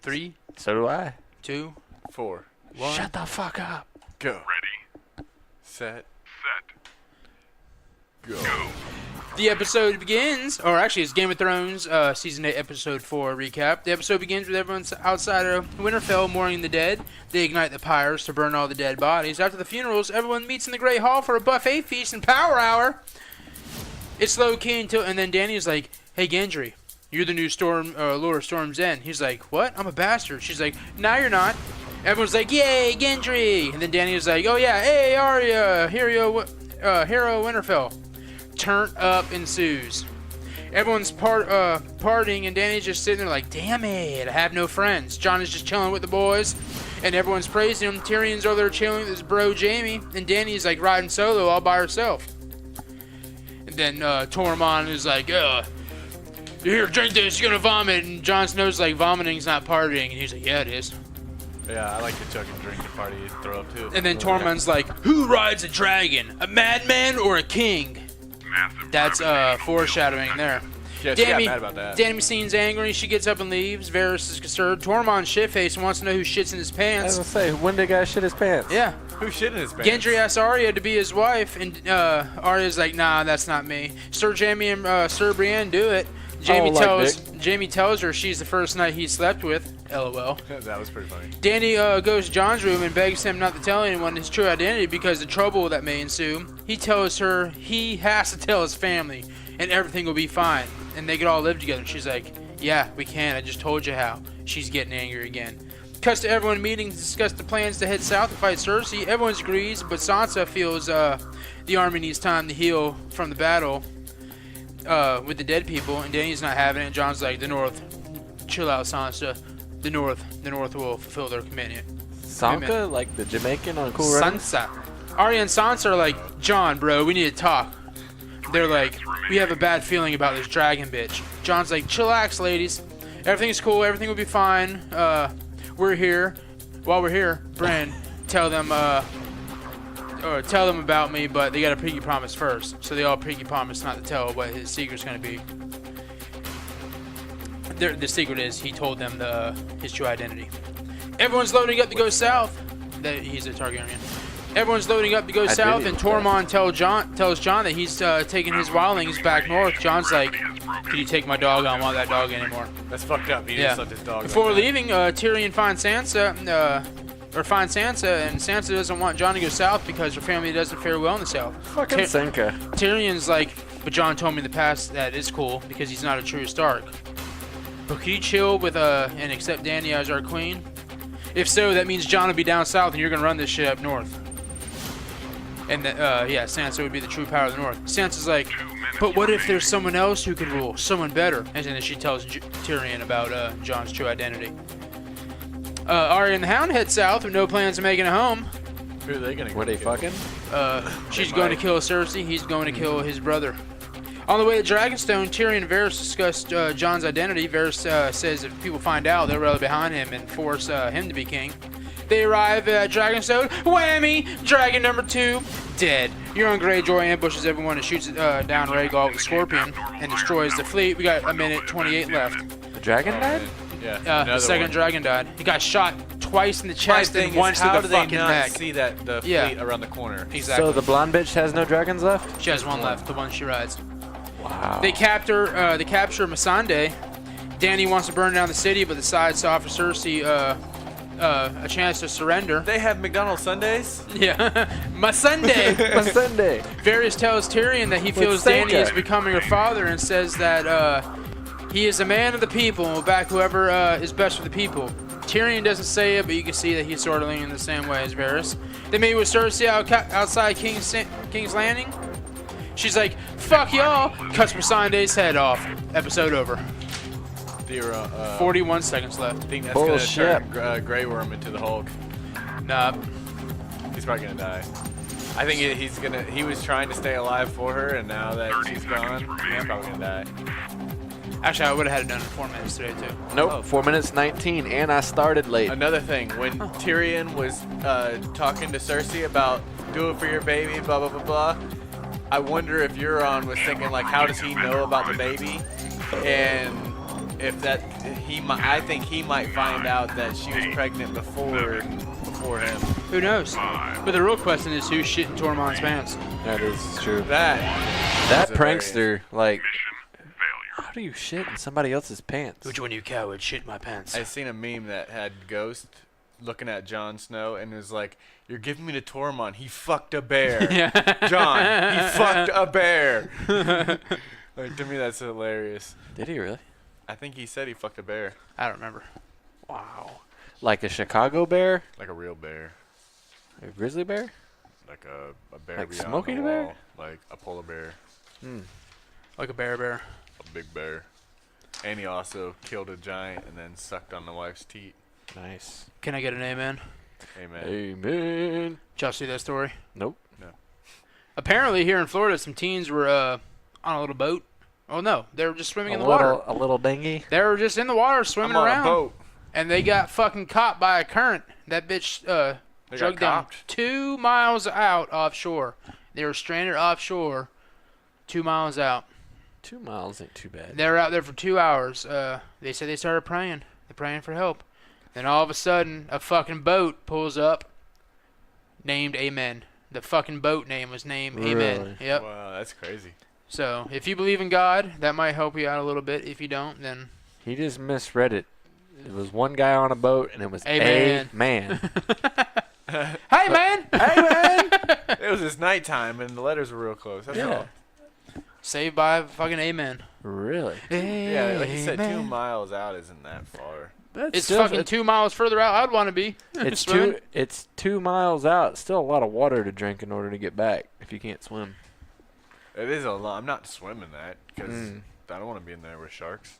3, So do I. 2, 4. 1. Shut the fuck up. Go. Ready. Set. Go. The episode begins, or actually it's Game of Thrones Season 8, Episode 4 recap. The episode begins with everyone outside of Winterfell mourning the dead. They ignite the pyres to burn all the dead bodies. After the funerals, everyone meets in the Great Hall for a buffet feast and power hour. It's low-key until, and then Dany's like, hey Gendry, you're the new Lord of Storm's End. He's like, what? I'm a bastard. She's like, no, you're not. Everyone's like, yay, Gendry. And then Dany's like, oh yeah, hey, Arya, Hero Winterfell. Turn up ensues. Everyone's partying, and Dany's just sitting there like, damn it, I have no friends. Jon is just chilling with the boys, and everyone's praising him. Tyrion's over there chilling with his bro Jaime, and Dany's like riding solo all by herself. And then Tormund is like, here, drink this, you're gonna vomit. And Jon Snow's like, vomiting's not partying, and he's like, yeah, it is. Yeah, I like to chug and drink and party and throw up too. And then Tormund's like, who rides a dragon, a madman or a king? That's foreshadowing there. Yeah, she got mad about that. Dany seems angry. She gets up and leaves. Varys is concerned. Tormund's shitface and wants to know who shits in his I pants. was gonna say, when did guy shit his pants? Yeah. Who shit in his pants? Gendry asks Arya to be his wife, and Arya's like, nah, that's not me. Sir Jaime and Sir Brienne do it. Jaime tells her she's the first night he slept with. LOL. That was pretty funny. Dany goes to Jon's room and begs him not to tell anyone his true identity because the trouble that may ensue. He tells her he has to tell his family and everything will be fine and they could all live together. She's like, yeah, we can. I just told you how. She's getting angry again. Cuts to everyone meeting to discuss the plans to head south to fight Cersei. Everyone agrees, but Sansa feels the army needs time to heal from the battle with the dead people, and Dany's not having it. Jon's like, the North, chill out, Sansa. The North will fulfill their commitment. Sanka, like the Jamaican on Cool Runnings? Sansa. Arya and Sansa are like, Jon, bro, we need to talk. They're like, we have a bad feeling about this dragon bitch. Jon's like, chillax, ladies. Everything's cool. Everything will be fine. We're here. While we're here, Bran, tell them about me, but they got a pinky promise first. So they all pinky promise not to tell what his secret's gonna be. The secret is he told them his true identity. Everyone's loading up to go south. That he's a Targaryen. Everyone's loading up to go south, and Tormund tells Jon that he's taking his wildlings back north. Jon's like, "Can you take my dog? I don't want that dog anymore." That's fucked up. He just left his dog. Before leaving, Tyrion finds Sansa, and Sansa doesn't want Jon to go south because her family doesn't fare well in the south. Fucking Sanka. Tyrion's like, but Jon told me in the past that it's cool because he's not a true Stark. But can you chill with and accept Dany as our queen? If so, that means Jon will be down south and you're gonna run this shit up north. And Sansa would be the true power of the north. Sansa's like, but what if there's someone else who could rule, someone better? And then she tells Tyrion about Jon's true identity. Arya and the Hound head south with no plans of making a home. Who are they gonna? Were they fucking? She's going to kill Cersei. He's going to kill his brother. On the way to Dragonstone, Tyrion and Varys discussed Jon's identity. Varys says if people find out, they'll rally behind him and force him to be king. They arrive at Dragonstone. Whammy! Dragon number 2, dead. Euron Greyjoy ambushes everyone and shoots down Rhaegal with a scorpion and destroys the fleet. We got a minute 28 left. The dragon died? Yeah. The second dragon died. He got shot twice in the chest and once to the fucking neck. See that the fleet around the corner? Exactly. So the blonde bitch has no dragons left? She has one left, the one she rides. Wow. They capture Missandei. Dany wants to burn down the city, but decides to offer Cersei a chance to surrender. They have McDonald's Sundays? Yeah. Missandei. Sunday. Varys tells Tyrion that he feels Dany is becoming her father and says that he is a man of the people and will back whoever is best for the people. Tyrion doesn't say it, but you can see that he's sort of leaning the same way as Varys. They meet with Cersei outside King's Landing. She's like, fuck y'all, cuts Missandei's head off. Episode over. 41 seconds left. I think that's Bullshit. gonna turn Grey Worm into the Hulk. Nah. He's probably gonna die. I think he was trying to stay alive for her, and now that she's gone, he's probably gonna die. Actually, I would have had it done in 4 minutes today, too. Nope, 4 minutes 19, and I started late. Another thing, when Tyrion was talking to Cersei about do it for your baby, blah, blah, blah, blah, I wonder if Euron was thinking, like, how does he know about the baby? And if I think he might find out that she was pregnant before for him. Who knows? But the real question is who's shitting Tormund's pants? That is true. That That is a prankster, like, how do you shit in somebody else's pants? Which one of you cowards shit my pants? I seen a meme that had Ghost looking at Jon Snow and was like, "You're giving me to Tormund. He fucked a bear. Jon, he fucked a bear." Like, to me, that's hilarious. Did he really? I think he said he fucked a bear, I don't remember. Wow. Like a Chicago bear? like a real bear, A grizzly bear? like a bear Like beyond Smokey the the Bear? wall, like a polar bear, Hmm. Like a bear. a big bear. And he also killed a giant and then sucked on the wife's teat. Nice. Can I get an amen? Amen. Amen. Did y'all see that story? Nope. Apparently here in Florida, some teens were on a little boat. Oh, no. They were just swimming in the water. A little dinghy. They were just in the water swimming I'm on around. a boat. And they got fucking caught by a current. That bitch They got dragged them copped? 2 miles out offshore. They were stranded offshore 2 miles out. 2 miles ain't too bad. They were out there for 2 hours. They said they started praying. They're praying for help. Then all of a sudden, a fucking boat pulls up named Amen. The fucking boat name was named Amen. Really? Yep. Wow, that's crazy. So if you believe in God, that might help you out a little bit. If you don't, then He just misread it. It was one guy on a boat, and it was Amen. a man. hey man, Hey, man! It was just nighttime and the letters were real close. That's Yeah. all. saved by fucking Amen. Really? Yeah, like you said, 2 Amen. miles out isn't that far. That's It's still- fucking 2 miles further out. I'd want to be. It's swimming. It's 2 miles out. Still a lot of water to drink in order to get back if you can't swim. It is a lot. I'm not swimming that because Mm. I don't want to be in there with sharks.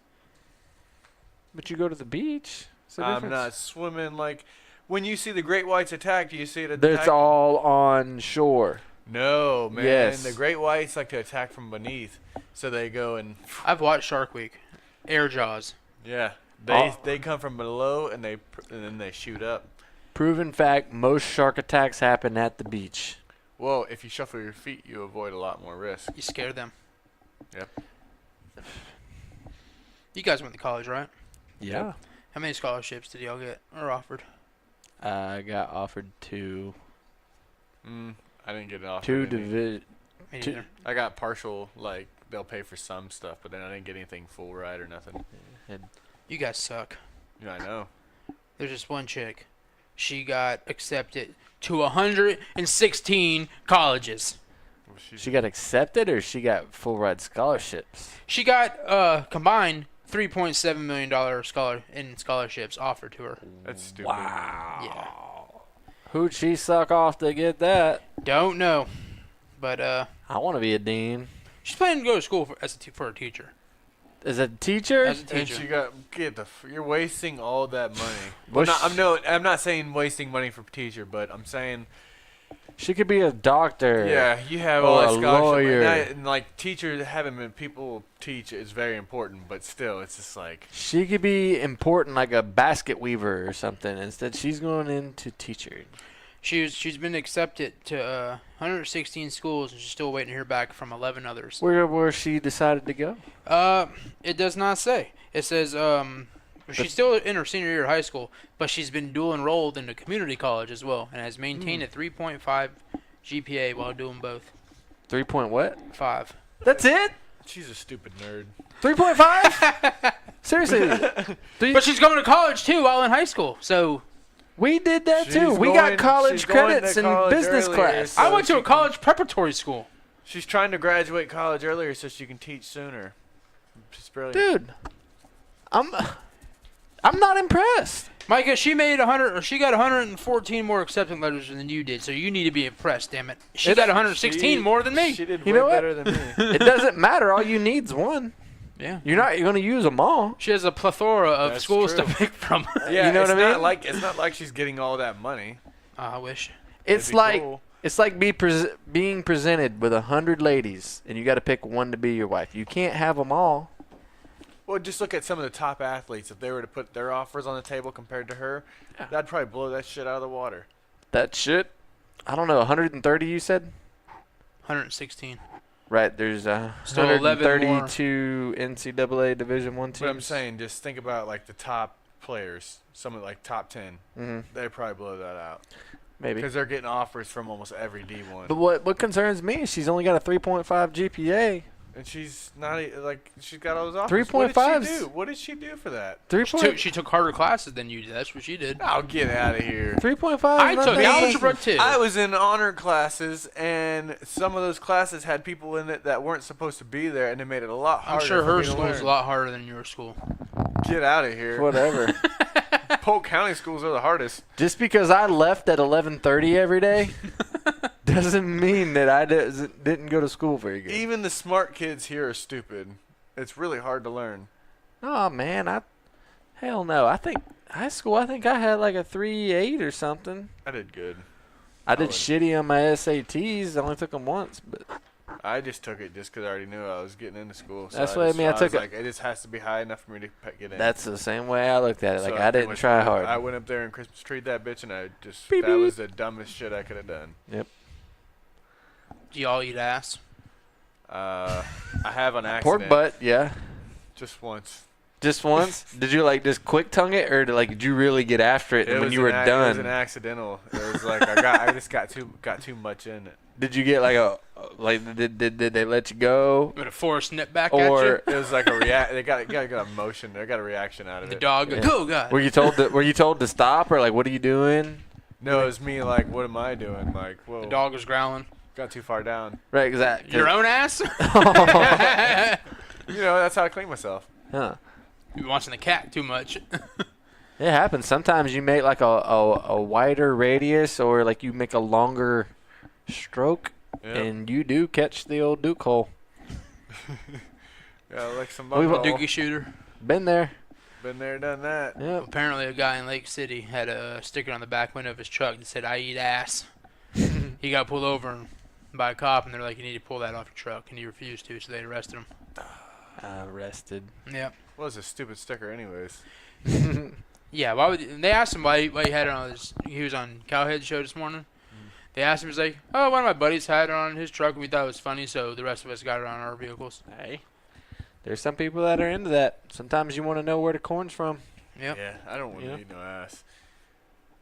But you go to the beach. What's the I'm difference? not swimming like when you see the great whites attack. Do you see it attack? That's all on shore. No, man. Yes. The great whites like to attack from beneath, so they go and I've watched Shark Week. Air Jaws. yeah, Oh. they come from below and then they shoot up. Proven fact: most shark attacks happen at the beach. Well, if you shuffle your feet, you avoid a lot more risk. You scare them. Yep. You guys went to college, right? Yeah. How many scholarships did y'all get or offered? I got offered two I didn't get it off. two any. divi- Me Two- neither. I got partial, like they'll pay for some stuff, but then I didn't get anything full ride or nothing. You guys suck. Yeah, I know. There's just one chick. She got accepted to 116 colleges. Well, She got accepted, or she got full ride scholarships. She got combined $3.7 million in scholarships offered to her. That's stupid. Wow. Yeah. Who'd she suck off to get that? Don't know, but I want to be a dean. she's planning to go to school for a teacher. As a teacher? As a And teacher. she got you're wasting all that money. Well, I'm not saying wasting money for teacher, but I'm saying she could be a doctor. yeah, you have Or all that a scholarship, lawyer. and like teachers having people teach is very important, but still, it's just like She could be important like a basket weaver or something. Instead, she's going into teaching. She's been accepted to 116 schools, and she's still waiting to hear back from 11 others. Where she decided to go? It does not say. It says she's still in her senior year of high school, but she's been dual enrolled into community college as well, and has maintained a 3.5 GPA while doing both. 3 point what? 5. That's it? she's a stupid nerd. 3.5? Seriously. But she's going to college too while in high school. So We did that She's too. We going- got she's college going credits to in college business earlier, class. so I went to she a college preparatory school. She's trying to graduate college earlier so she can teach sooner. She's brilliant. Dude, I'm not impressed. Micah, she made 100. Or she got 114 more acceptance letters than you did. So you need to be impressed. Damn it. She got 116 more than me. She did You way know what? better than me. It doesn't matter. All you need's one. Yeah. You're going to use them all. She has a plethora of That's schools true. to pick from. Yeah, You know it's what I not mean? like it's not like she's getting all that money. I wish. It's It'd be like cool. it's like being presented with 100 ladies, and you got to pick one to be your wife. You can't have them all. Well, just look at some of the top athletes. If they were to put their offers on the table compared to her, that'd probably blow that shit out of the water. That shit. I don't know. 130, you said? 116. Right. There's Still 11 more. 132 NCAA Division I teams. But I'm saying, just think about like the top players, some like top 10, they probably blow that out. Maybe. Because they're getting offers from almost every D1. But what concerns me is she's only got a 3.5 GPA. And she's not like she's got all those offers. 3.5s. What did she do for that? She took harder classes than you did. That's what she did. I'll get out of here. 3.5. I took algebra too. I was in honor classes, and some of those classes had people in it that weren't supposed to be there, and it made it a lot harder. I'm sure for her me to school is learn. a lot harder than your school. Get out of here. Whatever. Polk County schools are the hardest. Just because I left at 11:30 every day doesn't mean that I didn't go to school very good. Even the smart kids here are stupid. It's really hard to learn. Oh man, hell no. I think high school. I think I had like a 3.8 or something. I did good. I did shitty on my SATs. I only took them once, but I just took it just because I already knew I was getting into school. So That's what I mean. I took was it. like, it just has to be high enough for me to get in. That's the same way I looked at it. So Like I pretty didn't much try went- hard. I went up there and Christmas treed that bitch, and I just Beep, that beep. was the dumbest shit I could have done. Yep. Do y'all eat ass? I have on accident. Pork butt, yeah. Just once. Just once? Did you like just quick tongue it, or did you really get after it? And when you were It was done, an accidental. It was like I just got too much in it. did you get did they let you go? With a forced nip back Or at It was like a react. They got a motion. They got a reaction out of you? The it. dog goes, Yeah. oh, God. were you told to stop, or like what are you doing? No, it was me. Like, what am I doing? Like, whoa, The dog was growling. got too far down. Right, exactly. Your own ass? You know, that's how I clean myself. Huh. You've been watching the cat too much. It happens. Sometimes you make like a wider radius, or like you make a longer stroke, Yep. and you do catch the old Duke hole. Yeah, like some We've- butthole. Dookie shooter. Been there. Been there, done that. Yep. Apparently, a guy in Lake City had a sticker on the back window of his truck that said, "I eat ass." He got pulled over by a cop, and they're like, "You need to pull that off your truck," and he refused to, so they arrested him. Arrested. Yep. What was a stupid sticker, anyways? Yeah. Why would they asked him why he had it on his? He was on Cowhead's show this morning. They asked him, he's like, "Oh, one of my buddies had it on his truck, and we thought it was funny, so the rest of us got it on our vehicles." Hey, there's some people that are into that. Sometimes you want to know where the corn's from. Yep. Yeah, I don't want to Yeah. eat no ass.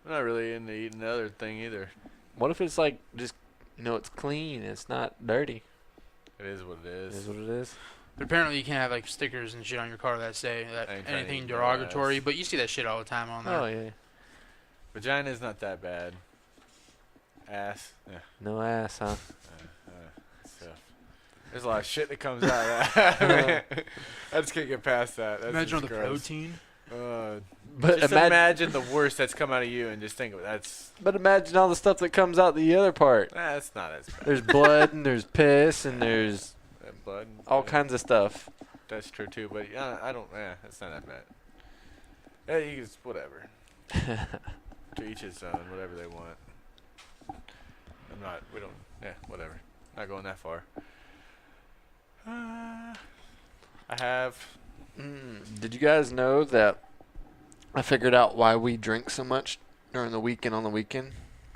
I'm not really into eating the other thing either. What if it's like just it's clean, it's not dirty. It is what it It is is. what it is. But apparently, you can't have like stickers and shit on your car that say that I ain't trying to anything eat no derogatory. ass. But you see that shit all the time on there. Oh yeah. Vagina's not that bad. Ass, yeah. No ass, huh? Stuff. There's a lot of shit that comes out of that. Man, I just can't get past that. That's Imagine all just the gross. protein. But Just imagine the worst that's come out of you, and just think of it. But imagine all the stuff that comes out the other part. That's not as bad. There's blood and there's piss and there's That blood. all yeah, kinds of stuff. That's true too, but I don't. Yeah, that's not that bad. Yeah, you just whatever. To each his own. Whatever they want. I'm not. We don't. Yeah, whatever. Not going that far. I have. Did you guys know that I figured out why we drink so much during the week and on the weekend?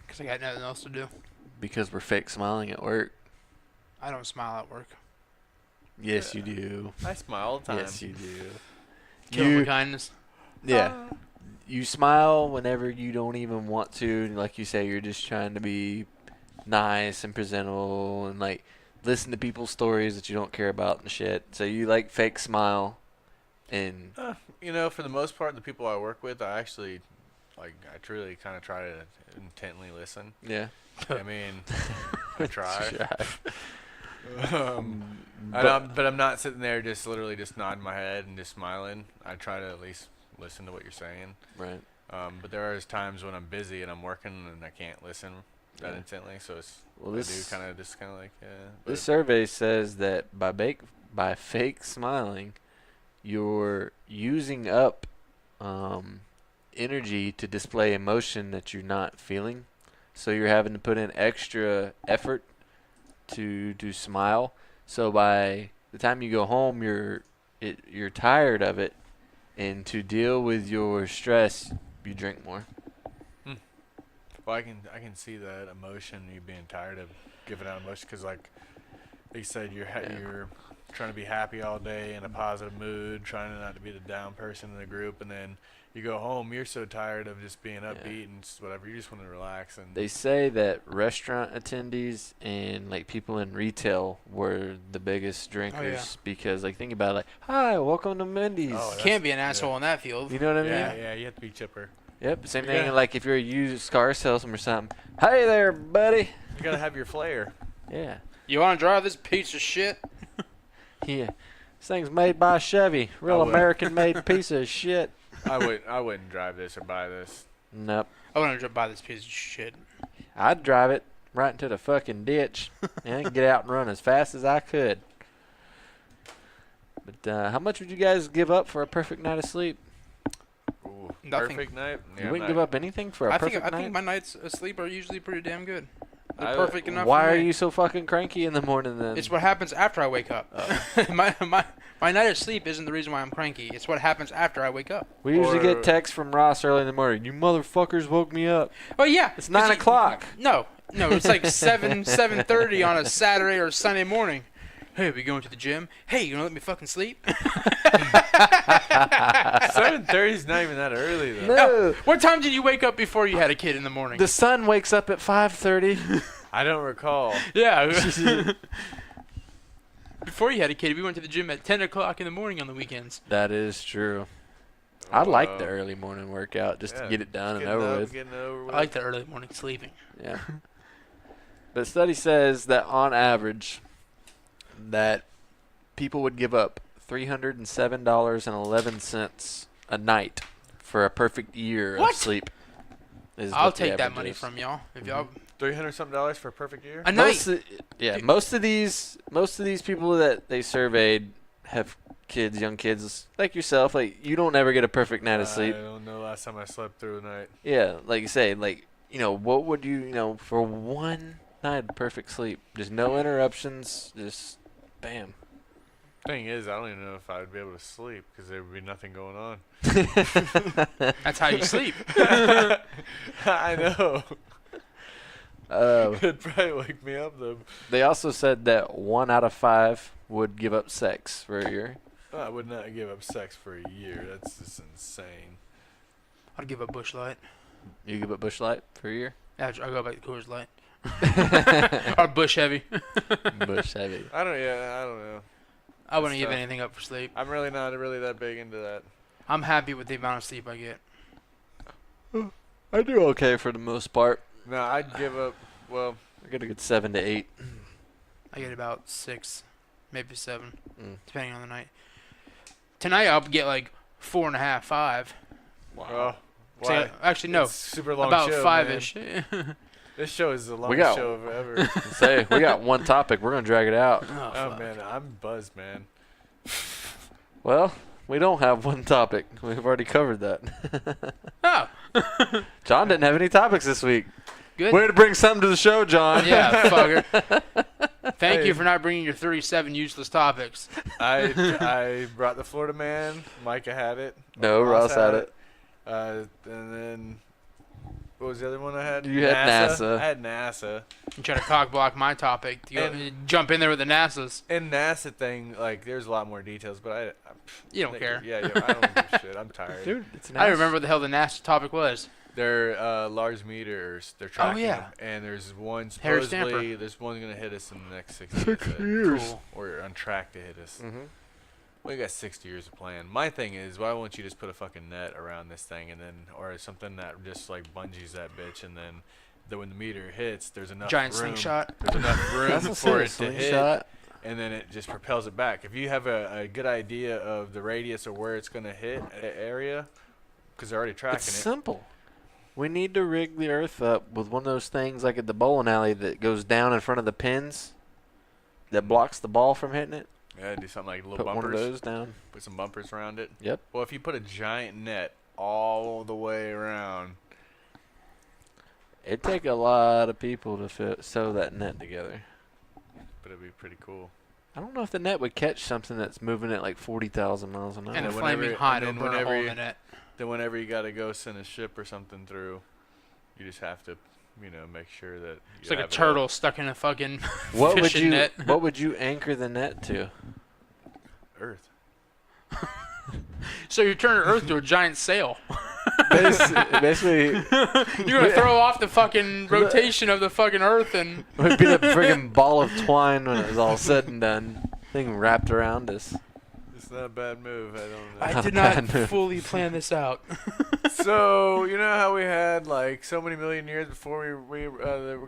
Because I got nothing else to do. Because we're fake smiling at work. I don't smile at work. Yes, Yeah. you do. I smile all the time. Yes, you do. Kill 'em with kindness. Yeah. You smile whenever you don't even want to. And like you say, you're just trying to be nice and presentable and like listen to people's stories that you don't care about and shit. So you like fake smile. And You know, for the most part, the people I work with, I actually, I truly kind of try to intently listen. yeah. I mean, I try. But- But I'm not sitting there just literally just nodding my head and just smiling. I try to at least listen to what you're saying. Right. But there are times when I'm busy and I'm working and I can't listen that Yeah. intently. So it's Well, I this do kind of just kind of like yeah. This survey says that by fake smiling, you're using up energy to display emotion that you're not feeling. So you're having to put in extra effort to smile. So by the time you go home, you're tired of it, and to deal with your stress, you drink more. Well, I can see that emotion, you being tired of giving out emotion, because like you said, you're trying to be happy all day in a positive mood, trying not to be the down person in the group, and then you go home, you're so tired of just being upbeat and just whatever. You just want to relax. And They say that restaurant attendees and like people in retail were the biggest drinkers because like think about it, like, hi, welcome to Mendy's. Oh, Can't be an asshole in that field. You know what I mean? yeah, you have to be chipper. Yep. Same Yeah. thing. Like if you're a used car salesman or something. Hey there, buddy. You gotta have your flair. Yeah. You want to drive this piece of shit? Yeah. This thing's made by Chevy. Real I would. American-made piece of shit. I wouldn't drive this or buy this. Nope. I want to buy this piece of shit. I'd drive it right into the fucking ditch and get out and run as fast as I could. But how much would you guys give up for a perfect night of sleep? Ooh, Nothing. perfect night. Yeah, You wouldn't give up anything for a I perfect think night? my nights of sleep are usually pretty damn good. They're I- perfect enough. Why for are me. you so fucking cranky in the morning then? It's what happens after I wake up. My night of sleep isn't the reason why I'm cranky. It's what happens after I wake up. We usually Or- get texts from Ross early in the morning. You motherfuckers woke me up. Oh yeah, It's 9 o'clock. No, it's like 7:30 on a Saturday or Sunday morning. Hey, we going to the gym? Hey, you gonna let me fucking sleep? 7:30 is not even that early though. No. What time did you wake up before you had a kid in the morning? The sun wakes up at 5:30. I don't recall. Yeah. Before you had a kid, we went to the gym at 10 o'clock in the morning on the weekends. That is true. I like the Wow. early morning workout just to Yeah, get it done and Getting over up, with. getting over with. I like the early morning sleeping. Yeah. But study says that on average, that people would give up $307.11 a night for a perfect year What? of sleep. is I'll what the take that average money is. from y'all if y'all $300 something for a perfect year. a night. Most of these people that they surveyed have kids, young kids like yourself. Like you don't ever get a perfect night of sleep. I don't know last time I slept through a night. Yeah, like you say, like what would you for one night of perfect sleep? Just no interruptions, just bam. Thing is, I don't even know if I would be able to sleep because there would be nothing going on. That's how you sleep. I know. It'd probably wake me up though. They also said that 1 out of 5 would give up sex for a year. I would not give up sex for a year. That's just insane. I'd give up Bush Light. You give up Bush Light for a year? I'll go back to Coors Light. Or Bush Heavy. Bush Heavy. I don't know. I wouldn't give tough. anything up for sleep. I'm really not really that big into that. I'm happy with the amount of sleep I get. I do okay for the most part. No, I'd give up. Well, I get a good 7 to 8. I get about 6, maybe 7, Mm. depending on the night. Tonight I'll get like 4.5, 5. well, So, why? actually, no, It's a super long about show, 5-ish. man. This show is the We longest got- show of ever. Say, we got one topic. We're going to drag it out. Oh, Oh fuck. man, I'm buzzed, man. Well, we don't have one topic. We've already covered that. Oh, John didn't have any topics this week. good. Way to bring something to the show, John. Yeah, fucker. Thank Hey. you for not bringing your 37 useless topics. I brought the Florida man. Micah had it. No, Ross had it. And then what was the other one I had? You had NASA. I had NASA. You try to cock block my topic to go, jump in there with the NASA's. And NASA thing, like, there's a lot more details, but I You don't care. Yeah, I don't give a shit. I'm tired. Dude, it's I remember what the hell the NASA topic was. They're large meters. They're tracking yeah. them, and there's one Harry supposedly. Stamper. There's one gonna hit us in the next 6 years. Cool. Or on track to hit us. Mm-hmm. We got 60 years of plan. My thing is, why won't you just put a fucking net around this thing, and then, or something that just like bungees that bitch, and then, when the meter hits, there's enough Giant room. slingshot. There's enough room That's a for it to slingshot. hit, and then it just propels it back. If you have a good idea of the radius of where it's gonna hit an area, because they're already tracking It's it. simple. We need to rig the earth up with one of those things like at the bowling alley that goes down in front of the pins that blocks the ball from hitting it. Yeah, do something like little Put one of bumpers. those down. Put some bumpers around it. Yep. Well, if you put a giant net all the way around, It'd take a lot of people to sew that net together. but it'd be pretty cool. I don't know if the net would catch something that's moving at like 40,000 miles an hour. And the whenever- flaming hot and will then burn a hole whenever in you- the net. Then whenever you gotta go send a ship or something through, you just have to, make sure that. It's like a turtle stuck in a fucking What would fishing you net. What would you anchor the net to? Earth. So you're turning Earth to a giant sail. Basically, You're gonna throw off the fucking rotation of the fucking Earth and. it would be the friggin' ball of twine when it was all said and done. Thing wrapped around us. It's not a bad move. I don't know. I did Bad not move. fully plan this out. So you know how we had like so many million years before we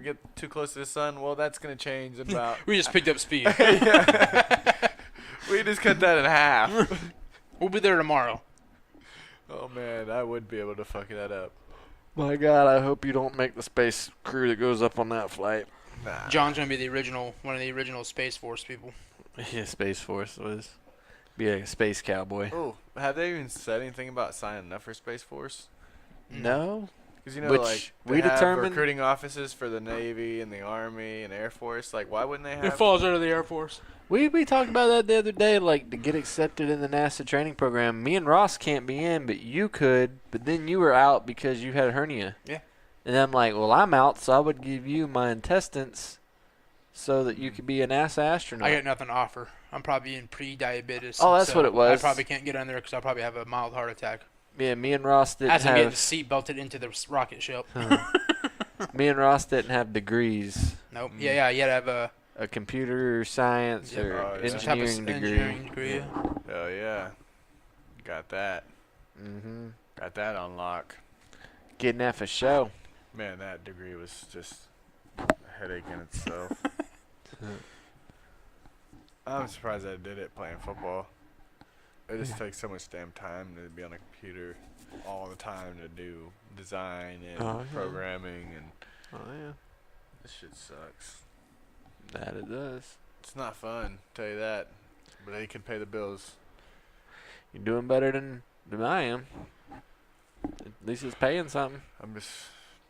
get too close to the sun? Well, that's gonna change in about. We just picked up speed. Yeah. We just cut that in half. We'll be there tomorrow. Oh man, I would be able to fuck that up. My God, I hope you don't make the space crew that goes up on that flight. Nah. John's gonna be one of the original Space Force people. Yeah, Space Force was be like a space cowboy. Oh, have they even said anything about signing up for Space Force? No, Because you know, Which like we they have determined- recruiting offices for the Navy and the Army and Air Force. Like, why wouldn't they It have? falls under the Air Force. we talked about that the other day. Like to get accepted in the NASA training program, me and Ross can't be in, but you could. But then you were out because you had a hernia. Yeah. And I'm like, well, I'm out, so I would give you my intestines so that you could be a NASA astronaut. I got nothing to offer. I'm probably in pre-diabetes. Oh, that's so what it was. I probably can't get on there because I'll probably have a mild heart attack. Yeah, me and Ross didn't As I'm getting have. the seat belted into the rocket ship. Me and Ross didn't have degrees. Nope. Yeah, you gotta have A computer science Yeah. or Oh, yeah. some type of engineering degree. engineering degree. Yeah. Oh yeah, got that. Mm-hmm. Got that on lock. Getting that for show. Man, that degree was just a headache in itself. I'm surprised I did it playing football. It just takes so much damn time to be on a computer all the time to do design and Oh, yeah. programming, and Oh yeah, this shit sucks. that it does. It's not fun, tell you that. But they can pay the bills. You're doing better than I am. At least it's paying something. I'm just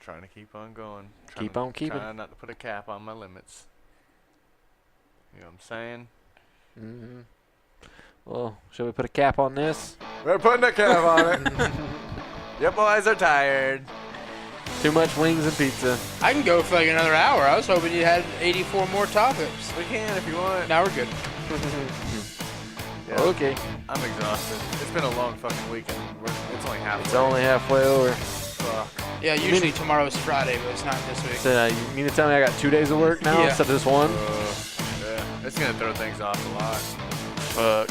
trying to keep on going. Keep on keeping. Trying not to put a cap on my limits. You know what I'm saying? Mm-hmm. Well, shall we put a cap on this? We're putting a cap on it. Your boys are tired. Too much wings and pizza. I can go for like another hour. I was hoping you had 84 more topics. We can if you want. Now we're good. Yeah, Okay. I'm exhausted. It's been a long fucking weekend. It's only halfway. It's only halfway over. Fuck. Yeah, usually tomorrow's Friday, but it's not this week. So you mean to tell me I got 2 days of work now Yeah. instead of just one? Yeah, it's gonna throw things off a lot. Fuck.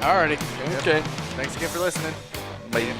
Alrighty. Okay. Thanks again for listening. Bye.